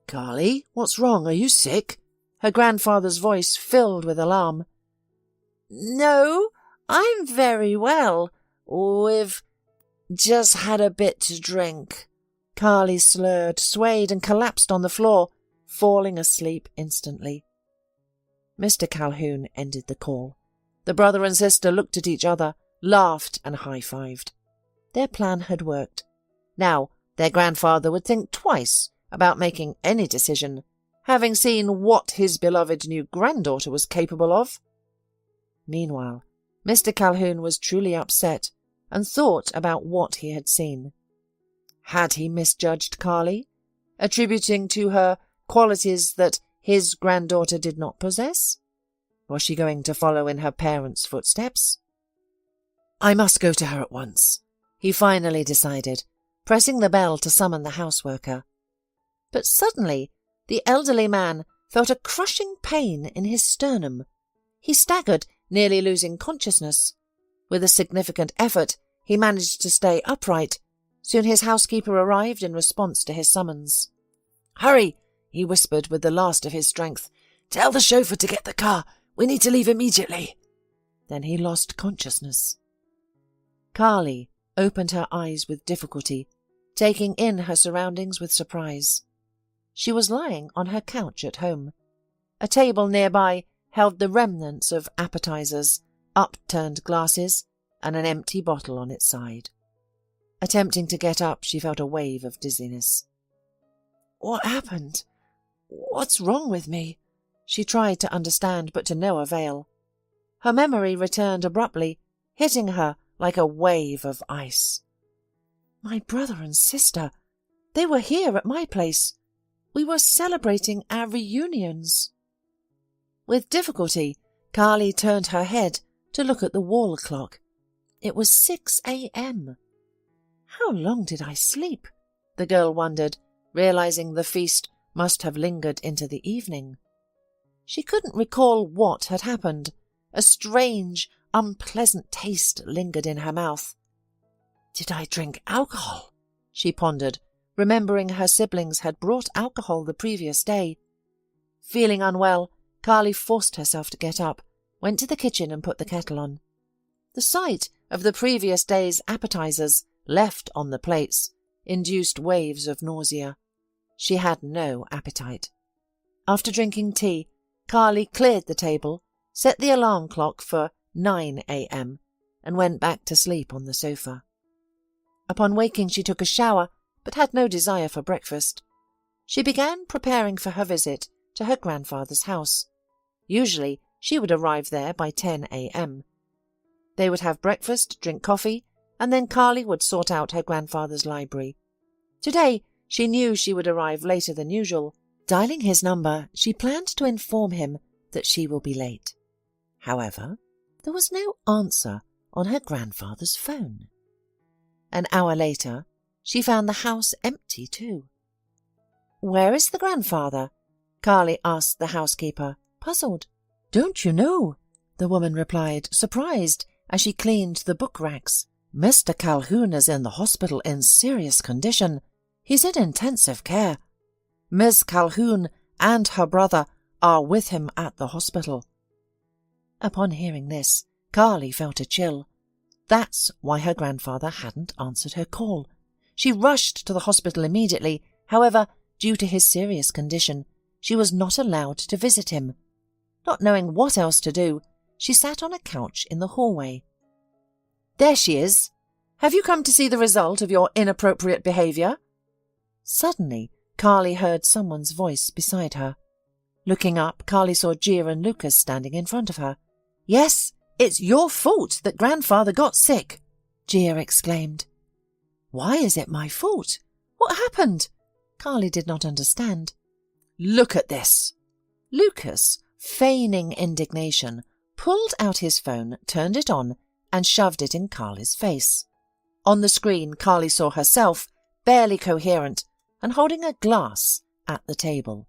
"Carly, what's wrong? Are you sick?" Her grandfather's voice filled with alarm. "No, I'm very well. We've just had a bit to drink." Carly slurred, swayed, and collapsed on the floor, falling asleep instantly. Mr. Calhoun ended the call. The brother and sister looked at each other, laughed, and high-fived. Their plan had worked. Now their grandfather would think twice about making any decision, having seen what his beloved new granddaughter was capable of. Meanwhile, Mr. Calhoun was truly upset and thought about what he had seen. Had he misjudged Carly, attributing to her qualities that his granddaughter did not possess? Was she going to follow in her parents' footsteps? "I must go to her at once," he finally decided, pressing the bell to summon the houseworker. But suddenly the elderly man felt a crushing pain in his sternum. He staggered, nearly losing consciousness. With a significant effort, he managed to stay upright. Soon his housekeeper arrived in response to his summons. "Hurry!" he whispered with the last of his strength. Tell the chauffeur to get the car. We need to leave immediately." Then he lost consciousness. Carly opened her eyes with difficulty, taking in her surroundings with surprise. She was lying on her couch at home. A table nearby held the remnants of appetizers, upturned glasses, and an empty bottle on its side. Attempting to get up, she felt a wave of dizziness. "What happened? What's wrong with me?" She tried to understand, but to no avail. Her memory returned abruptly, hitting her like a wave of ice. My brother and sister, they were here at my place. We were celebrating our reunions. With difficulty, Carly turned her head to look at the wall clock. It was 6 a.m. How long did I sleep? The girl wondered, realizing the feast must have lingered into the evening. She couldn't recall what had happened. A strange, unpleasant taste lingered in her mouth. Did I drink alcohol? She pondered, remembering her siblings had brought alcohol the previous day. Feeling unwell, Carly forced herself to get up, went to the kitchen and put the kettle on. The sight of the previous day's appetizers left on the plates induced waves of nausea. She had no appetite. After drinking tea, Carly cleared the table, set the alarm clock for 9 a.m. and went back to sleep on the sofa. Upon waking, she took a shower, but had no desire for breakfast. She began preparing for her visit to her grandfather's house. Usually, she would arrive there by 10 a.m. They would have breakfast, drink coffee, and then Carly would sort out her grandfather's library. Today, she knew she would arrive later than usual. Dialing his number, she planned to inform him that she will be late. However, there was no answer on her grandfather's phone. An hour later, she found the house empty too. "Where is the grandfather?" Carly asked the housekeeper, puzzled. "Don't you know?" the woman replied, surprised, as she cleaned the book racks. "Mr. Calhoun is in the hospital in serious condition. He's in intensive care. Miss Calhoun and her brother are with him at the hospital." Upon hearing this, Carly felt a chill. That's why her grandfather hadn't answered her call. She rushed to the hospital immediately. However, due to his serious condition, she was not allowed to visit him. Not knowing what else to do, she sat on a couch in the hallway. "There she is. Have you come to see the result of your inappropriate behaviour?" Suddenly, Carly heard someone's voice beside her. Looking up, Carly saw Gia and Lucas standing in front of her. "Yes, it's your fault that grandfather got sick," Gia exclaimed. "Why is it my fault? What happened?" Carly did not understand. "Look at this." Lucas, feigning indignation, pulled out his phone, turned it on, and shoved it in Carly's face. On the screen, Carly saw herself, barely coherent, and holding a glass at the table.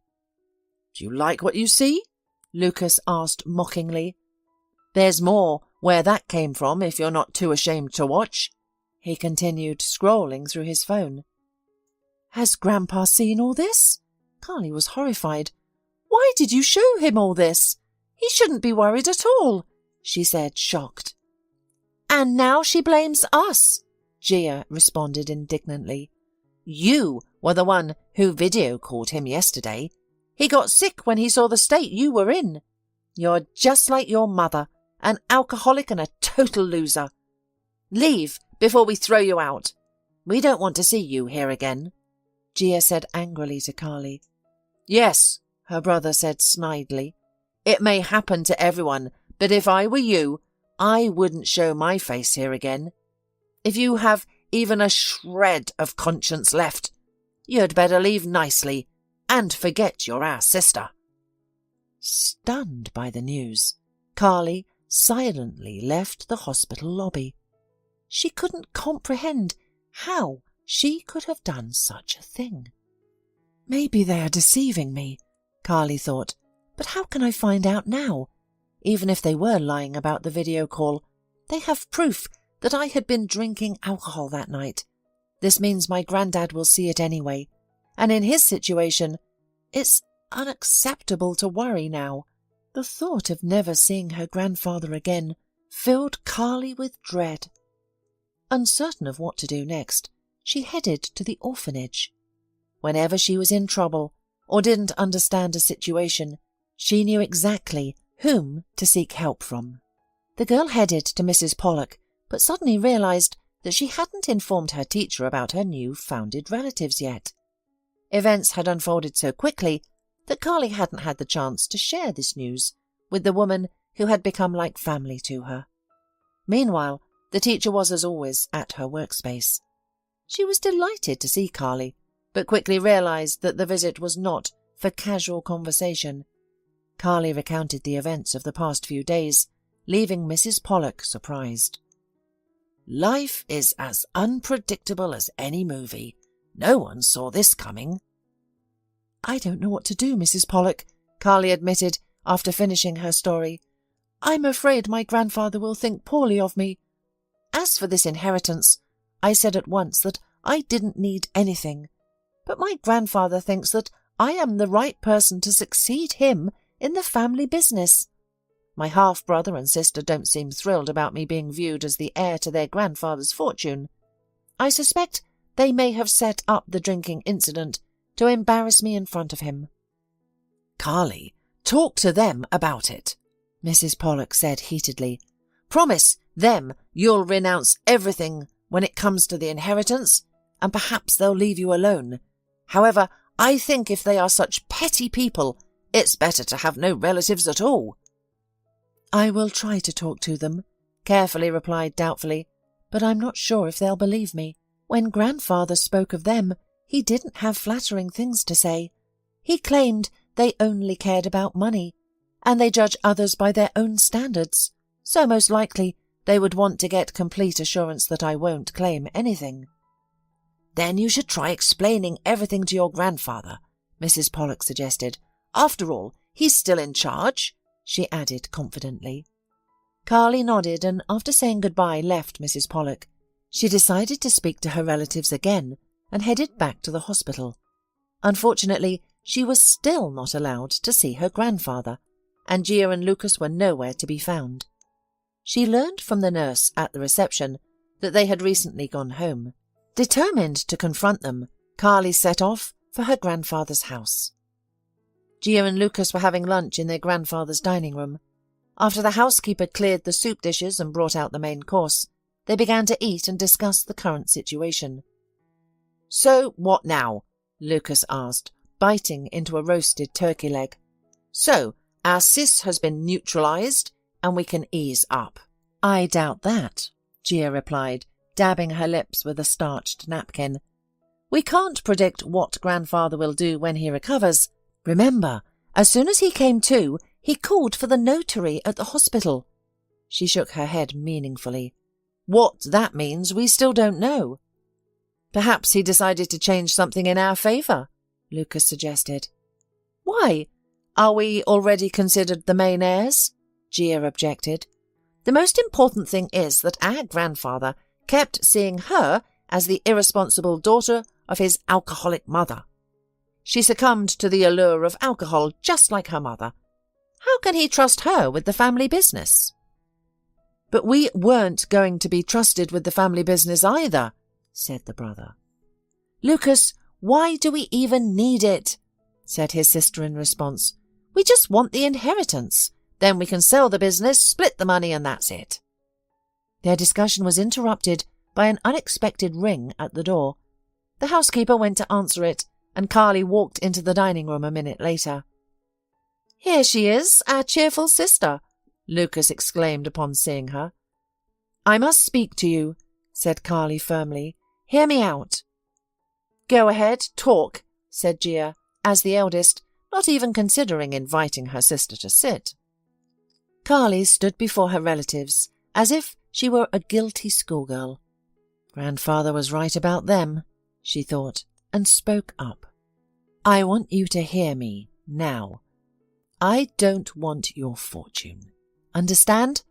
"Do you like what you see?" Lucas asked mockingly. "There's more where that came from if you're not too ashamed to watch," he continued, scrolling through his phone. "Has Grandpa seen all this?" Carly was horrified. "Why did you show him all this? He shouldn't be worried at all," she said, shocked. "And now she blames us," Gia responded indignantly. "You were the one who video called him yesterday. He got sick when he saw the state you were in. You're just like your mother, an alcoholic and a total loser. Leave before we throw you out. We don't want to see you here again," Gia said angrily to Carly. "Yes," her brother said snidely. "It may happen to everyone, but if I were you, I wouldn't show my face here again. If you have even a shred of conscience left, you'd better leave nicely and forget you're our sister." Stunned by the news, Carly silently left the hospital lobby. She couldn't comprehend how she could have done such a thing. "Maybe they are deceiving me," Carly thought, "but how can I find out now? Even if they were lying about the video call, they have proof that I had been drinking alcohol that night. This means my granddad will see it anyway, and in his situation, it's unacceptable to worry now. The thought of never seeing her grandfather again filled Carly with dread. Uncertain of what to do next, she headed to the orphanage. Whenever she was in trouble or didn't understand a situation, she knew exactly whom to seek help from. The girl headed to Mrs. Pollak, but suddenly realized that she hadn't informed her teacher about her new-founded relatives yet. Events had unfolded so quickly that Carly hadn't had the chance to share this news with the woman who had become like family to her. Meanwhile, the teacher was, as always, at her workspace. She was delighted to see Carly, but quickly realized that the visit was not for casual conversation. Carly recounted the events of the past few days, leaving Mrs. Pollak surprised. Life is as unpredictable as any movie. No one saw this coming. I don't know what to do, Mrs. Pollak, Carly admitted after finishing her story. I'm afraid my grandfather will think poorly of me. As for this inheritance, I said at once that I didn't need anything. But my grandfather thinks that I am the right person to succeed him in the family business. My half-brother and sister don't seem thrilled about me being viewed as the heir to their grandfather's fortune. I suspect they may have set up the drinking incident to embarrass me in front of him. Carly, talk to them about it, Mrs. Pollak said heatedly. Promise them you'll renounce everything when it comes to the inheritance, and perhaps they'll leave you alone. However, I think if they are such petty people, it's better to have no relatives at all. I will try to talk to them, carefully replied doubtfully, but I'm not sure if they'll believe me. When grandfather spoke of them, he didn't have flattering things to say. He claimed they only cared about money, and they judge others by their own standards, so most likely they would want to get complete assurance that I won't claim anything. Then you should try explaining everything to your grandfather, Mrs. Pollak suggested. After all, he's still in charge, she added confidently. Carly nodded and, after saying goodbye, left Mrs. Pollak. She decided to speak to her relatives again and headed back to the hospital. Unfortunately, she was still not allowed to see her grandfather, and Gia and Lucas were nowhere to be found. She learned from the nurse at the reception that they had recently gone home. Determined to confront them, Carly set off for her grandfather's house. Gia and Lucas were having lunch in their grandfather's dining room. After the housekeeper cleared the soup dishes and brought out the main course, they began to eat and discuss the current situation. So, what now? Lucas asked, biting into a roasted turkey leg. So, our sis has been neutralized, and we can ease up. I doubt that, Gia replied, dabbing her lips with a starched napkin. We can't predict what grandfather will do when he recovers. Remember, as soon as he came to, he called for the notary at the hospital. She shook her head meaningfully. What that means we still don't know. Perhaps he decided to change something in our favour, Lucas suggested. Why? Are we already considered the main heirs? Gia objected. The most important thing is that our grandfather kept seeing her as the irresponsible daughter of his alcoholic mother. She succumbed to the allure of alcohol just like her mother. How can he trust her with the family business? But we weren't going to be trusted with the family business either, said the brother. Lucas, why do we even need it? Said his sister in response. We just want the inheritance. Then we can sell the business, split the money, and that's it. Their discussion was interrupted by an unexpected ring at the door. The housekeeper went to answer it, and Carly walked into the dining room a minute later. Here she is, our cheerful sister, Lucas exclaimed upon seeing her. I must speak to you, said Carly firmly. Hear me out. Go ahead, talk, said Gia, as the eldest, not even considering inviting her sister to sit. Carly stood before her relatives, as if she were a guilty schoolgirl. Grandfather was right about them, she thought, and spoke up. I want you to hear me now. I don't want your fortune. Understand?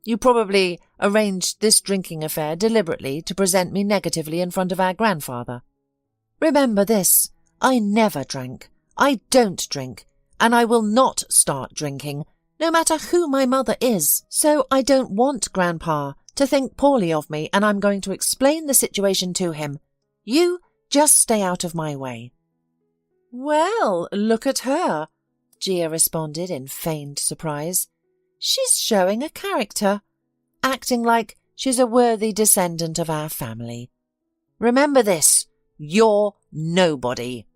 You probably arranged this drinking affair deliberately to present me negatively in front of our grandfather. Remember this, I never drank. I don't drink, and I will not start drinking, no matter who my mother is. So I don't want Grandpa to think poorly of me, and I'm going to explain the situation to him. You just stay out of my way." "Well, look at her," Gia responded in feigned surprise. "She's showing a character, acting like she's a worthy descendant of our family." "Remember this, you're nobody,"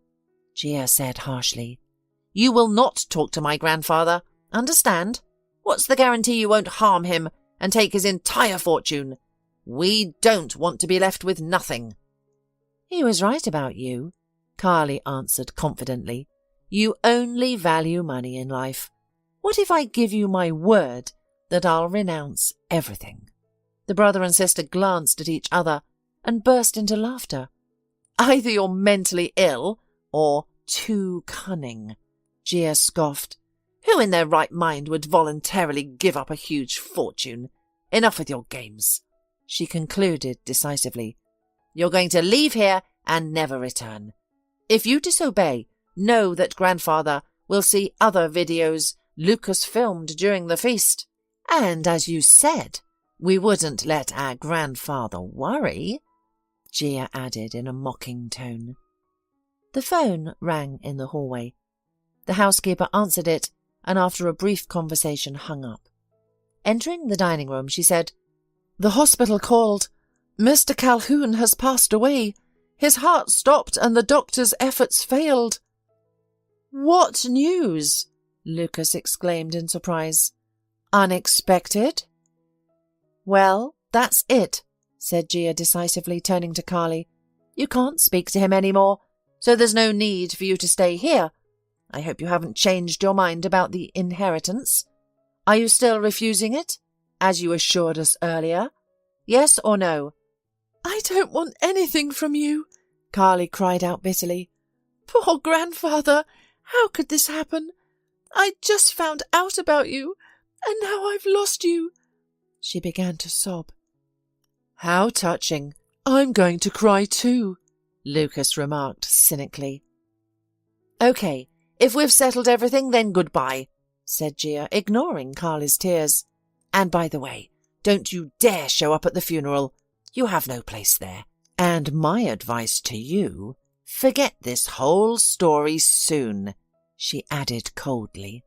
Gia said harshly. "You will not talk to my grandfather, understand? What's the guarantee you won't harm him and take his entire fortune? We don't want to be left with nothing." "He was right about you," Carly answered confidently. "You only value money in life. What if I give you my word that I'll renounce everything?" The brother and sister glanced at each other and burst into laughter. "Either you're mentally ill or too cunning," Gia scoffed. "Who in their right mind would voluntarily give up a huge fortune? Enough with your games," she concluded decisively. "You're going to leave here and never return. If you disobey, know that Grandfather will see other videos Lucas filmed during the feast. And as you said, we wouldn't let our grandfather worry," Gia added in a mocking tone. The phone rang in the hallway. The housekeeper answered it, and after a brief conversation hung up. Entering the dining room, she said, "The hospital called. Mr. Calhoun has passed away. His heart stopped and the doctor's efforts failed." "What news?" Lucas exclaimed in surprise. "Unexpected?" "Well, that's it," said Gia decisively, turning to Carly. "You can't speak to him any more, so there's no need for you to stay here. I hope you haven't changed your mind about the inheritance. Are you still refusing it, as you assured us earlier? Yes or no?" "I don't want anything from you," Carly cried out bitterly. "Poor grandfather, how could this happen? I just found out about you, and now I've lost you." She began to sob. "How touching. I'm going to cry too," Lucas remarked cynically. "Okay, if we've settled everything, then goodbye," said Gia, ignoring Carly's tears. "And by the way, don't you dare show up at the funeral. You have no place there. And my advice to you, forget this whole story soon," she added coldly.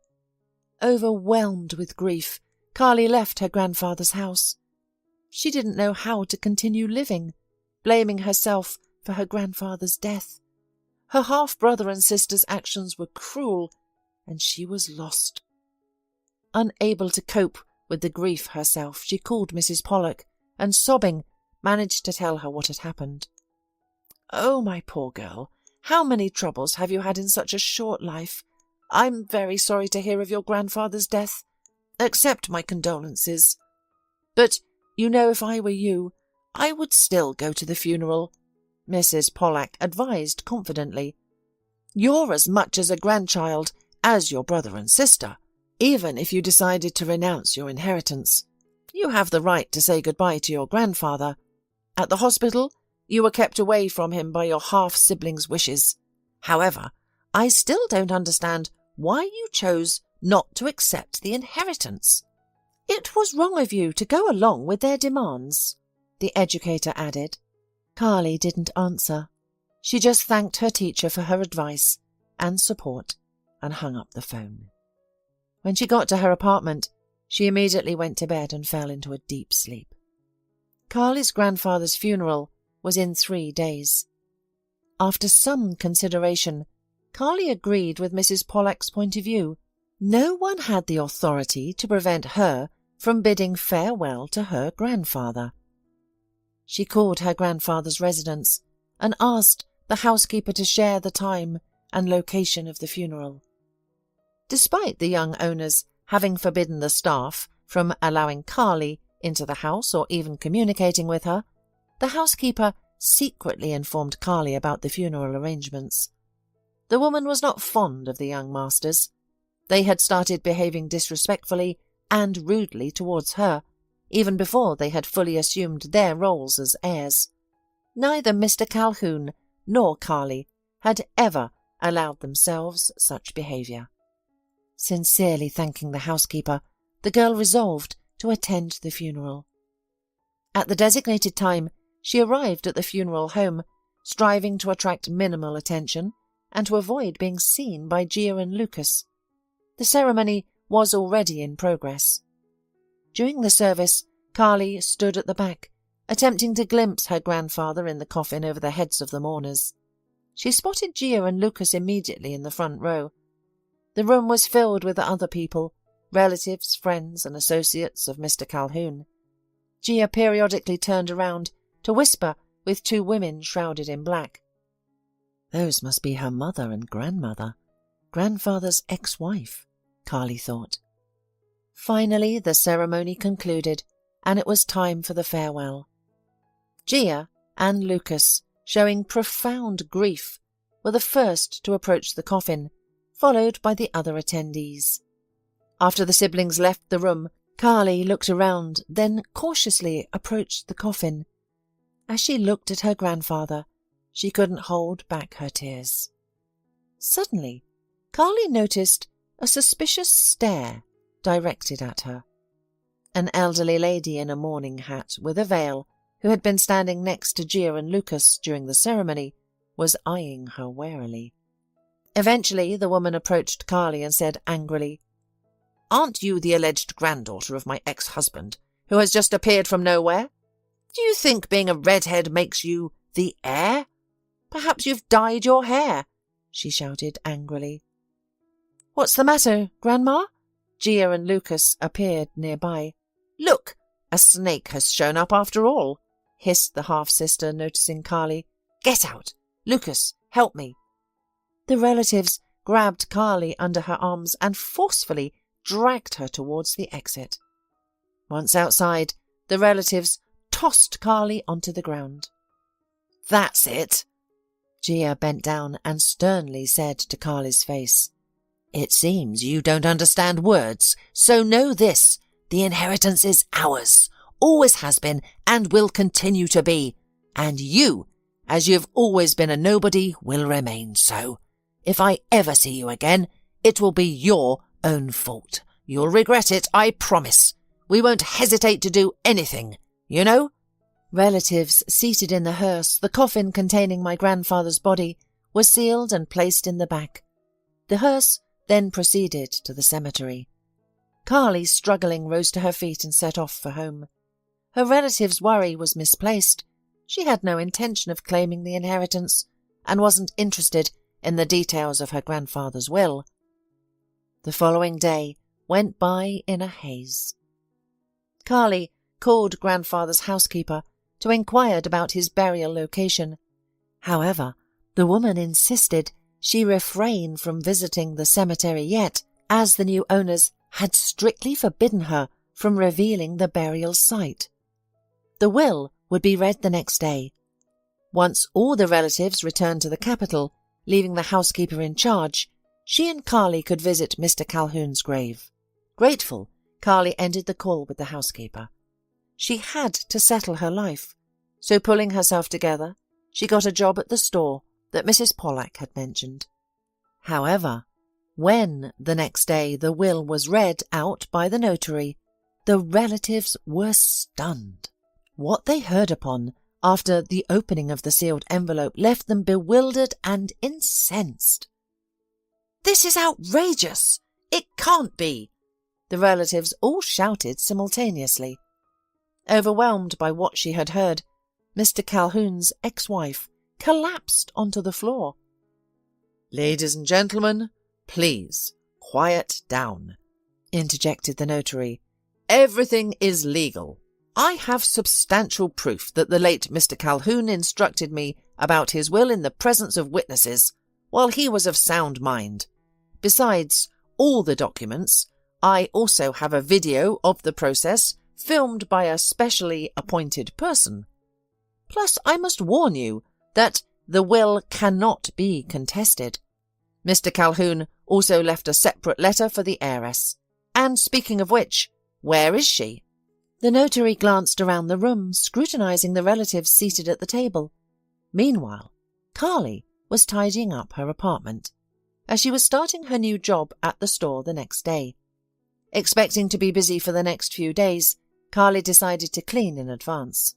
Overwhelmed with grief, Carly left her grandfather's house. She didn't know how to continue living, blaming herself for her grandfather's death. Her half-brother and sister's actions were cruel, and she was lost. Unable to cope with the grief herself, she called Mrs. Pollak and, sobbing, managed to tell her what had happened. "Oh, my poor girl, how many troubles have you had in such a short life? I'm very sorry to hear of your grandfather's death. Accept my condolences. But, you know, if I were you, I would still go to the funeral," Mrs. Pollak advised confidently. "You're as much as a grandchild as your brother and sister, even if you decided to renounce your inheritance. You have the right to say goodbye to your grandfather. At the hospital, you were kept away from him by your half-sibling's wishes. However, I still don't understand why you chose not to accept the inheritance." "It was wrong of you to go along with their demands," the educator added. Carly didn't answer. She just thanked her teacher for her advice and support and hung up the phone. When she got to her apartment, she immediately went to bed and fell into a deep sleep. Carly's grandfather's funeral was in 3 days. After some consideration, Carly agreed with Mrs. Pollak's point of view. No one had the authority to prevent her from bidding farewell to her grandfather. She called her grandfather's residence and asked the housekeeper to share the time and location of the funeral. Despite the young owners having forbidden the staff from allowing Carly into the house or even communicating with her, the housekeeper secretly informed Carly about the funeral arrangements. The woman was not fond of the young masters. They had started behaving disrespectfully and rudely towards her, even before they had fully assumed their roles as heirs. Neither Mr. Calhoun nor Carly had ever allowed themselves such behaviour. Sincerely thanking the housekeeper, the girl resolved to attend the funeral. At the designated time, she arrived at the funeral home, striving to attract minimal attention and to avoid being seen by Gia and Lucas. The ceremony was already in progress. During the service, Carly stood at the back, attempting to glimpse her grandfather in the coffin over the heads of the mourners. She spotted Gia and Lucas immediately in the front row. The room was filled with other people, relatives, friends and associates of Mr. Calhoun. Gia periodically turned around to whisper with two women shrouded in black. Those must be her mother and grandmother, grandfather's ex-wife, Carly thought. Finally, the ceremony concluded, and it was time for the farewell. Gia and Lucas, showing profound grief, were the first to approach the coffin, followed by the other attendees. After the siblings left the room, Carly looked around, then cautiously approached the coffin. As she looked at her grandfather, she couldn't hold back her tears. Suddenly, Carly noticed a suspicious stare directed at her. An elderly lady in a mourning hat with a veil, who had been standing next to Gia and Lucas during the ceremony, was eyeing her warily. Eventually, the woman approached Carly and said angrily, "Aren't you the alleged granddaughter of my ex-husband, who has just appeared from nowhere? Do you think being a redhead makes you the heir? Perhaps you've dyed your hair," she shouted angrily. "What's the matter, Grandma?" Gia and Lucas appeared nearby. "Look, a snake has shown up after all," hissed the half-sister, noticing Carly. "Get out! Lucas, help me!" The relatives grabbed Carly under her arms and forcefully dragged her towards the exit. Once outside, the relatives tossed Carly onto the ground. "That's it!" Gia bent down and sternly said to Carly's face, "It seems you don't understand words, so know this. The inheritance is ours, always has been and will continue to be. And you, as you've always been a nobody, will remain so. If I ever see you again, it will be your own fault. You'll regret it, I promise. We won't hesitate to do anything, you know." Relatives seated in the hearse, the coffin containing my grandfather's body, were sealed and placed in the back. The hearse then proceeded to the cemetery. Carly, struggling, rose to her feet and set off for home. Her relatives' worry was misplaced. She had no intention of claiming the inheritance and wasn't interested in the details of her grandfather's will. The following day went by in a haze. Carly called grandfather's housekeeper to inquire about his burial location. However, the woman insisted she refrain from visiting the cemetery yet, as the new owners had strictly forbidden her from revealing the burial site. The will would be read the next day. Once all the relatives returned to the capital, leaving the housekeeper in charge, she and Carly could visit Mr. Calhoun's grave. Grateful, Carly ended the call with the housekeeper. She had to settle her life, so pulling herself together, she got a job at the store that Mrs. Pollak had mentioned. However, when the next day the will was read out by the notary, the relatives were stunned. What they heard upon after the opening of the sealed envelope left them bewildered and incensed. "This is outrageous! It can't be!" the relatives all shouted simultaneously. Overwhelmed by what she had heard, Mr. Calhoun's ex-wife collapsed onto the floor. "Ladies and gentlemen, please, quiet down," interjected the notary. "Everything is legal. I have substantial proof that the late Mr. Calhoun instructed me about his will in the presence of witnesses, while he was of sound mind. Besides all the documents, I also have a video of the process filmed by a specially appointed person. Plus, I must warn you that the will cannot be contested. Mr. Calhoun also left a separate letter for the heiress. And speaking of which, where is she?" The notary glanced around the room, scrutinizing the relatives seated at the table. Meanwhile, Carly was tidying up her apartment, as she was starting her new job at the store the next day. Expecting to be busy for the next few days, Carly decided to clean in advance.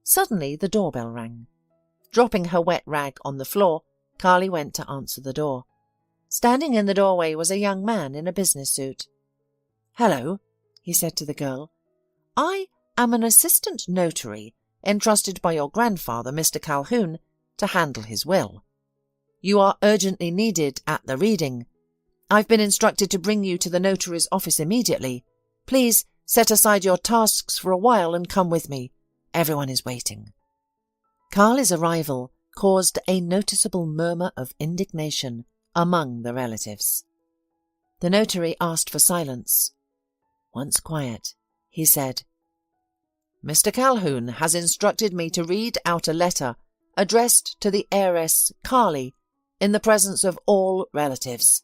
Suddenly the doorbell rang. Dropping her wet rag on the floor, Carly went to answer the door. Standing in the doorway was a young man in a business suit. "Hello," he said to the girl. "I am an assistant notary entrusted by your grandfather, Mr. Calhoun, to handle his will. You are urgently needed at the reading. I've been instructed to bring you to the notary's office immediately. Please set aside your tasks for a while and come with me. Everyone is waiting." Carly's arrival caused a noticeable murmur of indignation among the relatives. The notary asked for silence. Once quiet, he said, "Mr. Calhoun has instructed me to read out a letter addressed to the heiress Carly in the presence of all relatives.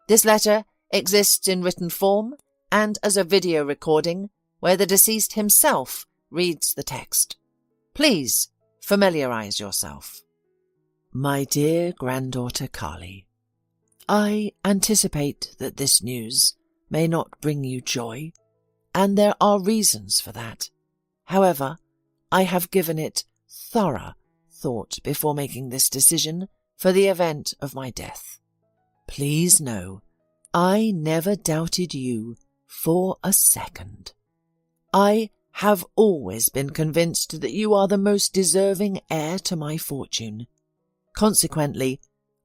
This letter exists in written form and as a video recording where the deceased himself reads the text. Please familiarize yourself." "My dear granddaughter Carly, I anticipate that this news may not bring you joy, and there are reasons for that. However, I have given it thorough thought before making this decision for the event of my death. Please know, I never doubted you for a second. I have always been convinced that you are the most deserving heir to my fortune. Consequently,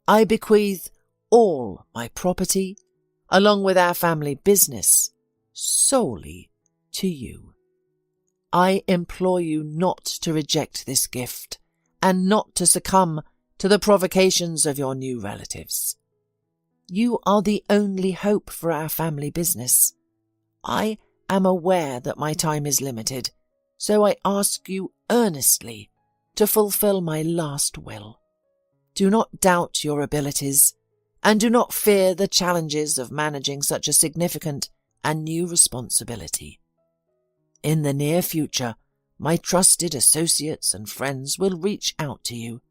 I bequeath all my property, along with our family business, solely to you. I implore you not to reject this gift and not to succumb to the provocations of your new relatives. You are the only hope for our family business. I am aware that my time is limited, so I ask you earnestly to fulfill my last will. Do not doubt your abilities, and do not fear the challenges of managing such a significant and new responsibility. In the near future, my trusted associates and friends will reach out to you.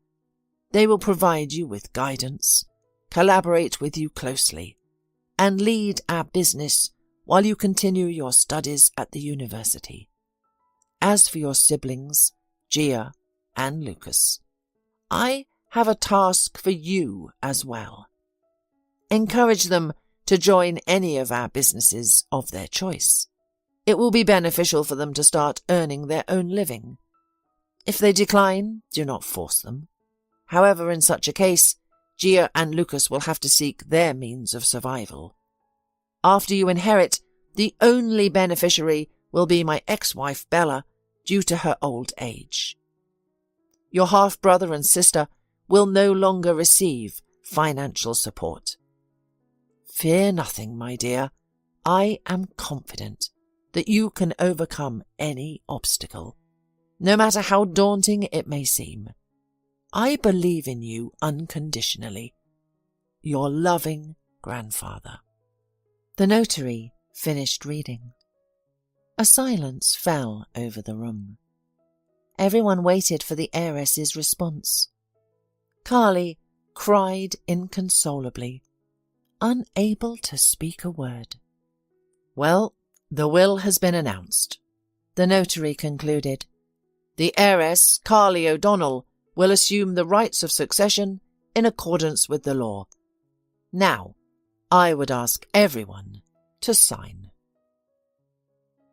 They will provide you with guidance, collaborate with you closely, and lead our business while you continue your studies at the university. As for your siblings, Gia and Lucas, I have a task for you as well. Encourage them to join any of our businesses of their choice. It will be beneficial for them to start earning their own living. If they decline, do not force them. However, in such a case, Gia and Lucas will have to seek their means of survival. After you inherit, the only beneficiary will be my ex-wife Bella, due to her old age. Your half-brother and sister will no longer receive financial support. Fear nothing, my dear. I am confident that you can overcome any obstacle, no matter how daunting it may seem. I believe in you unconditionally. Your loving grandfather." The notary finished reading. A silence fell over the room. Everyone waited for the heiress's response. Carly cried inconsolably, unable to speak a word. "Well, the will has been announced," the notary concluded. "The heiress, Carly O'Donnell, will assume the rights of succession in accordance with the law. Now, I would ask everyone to sign."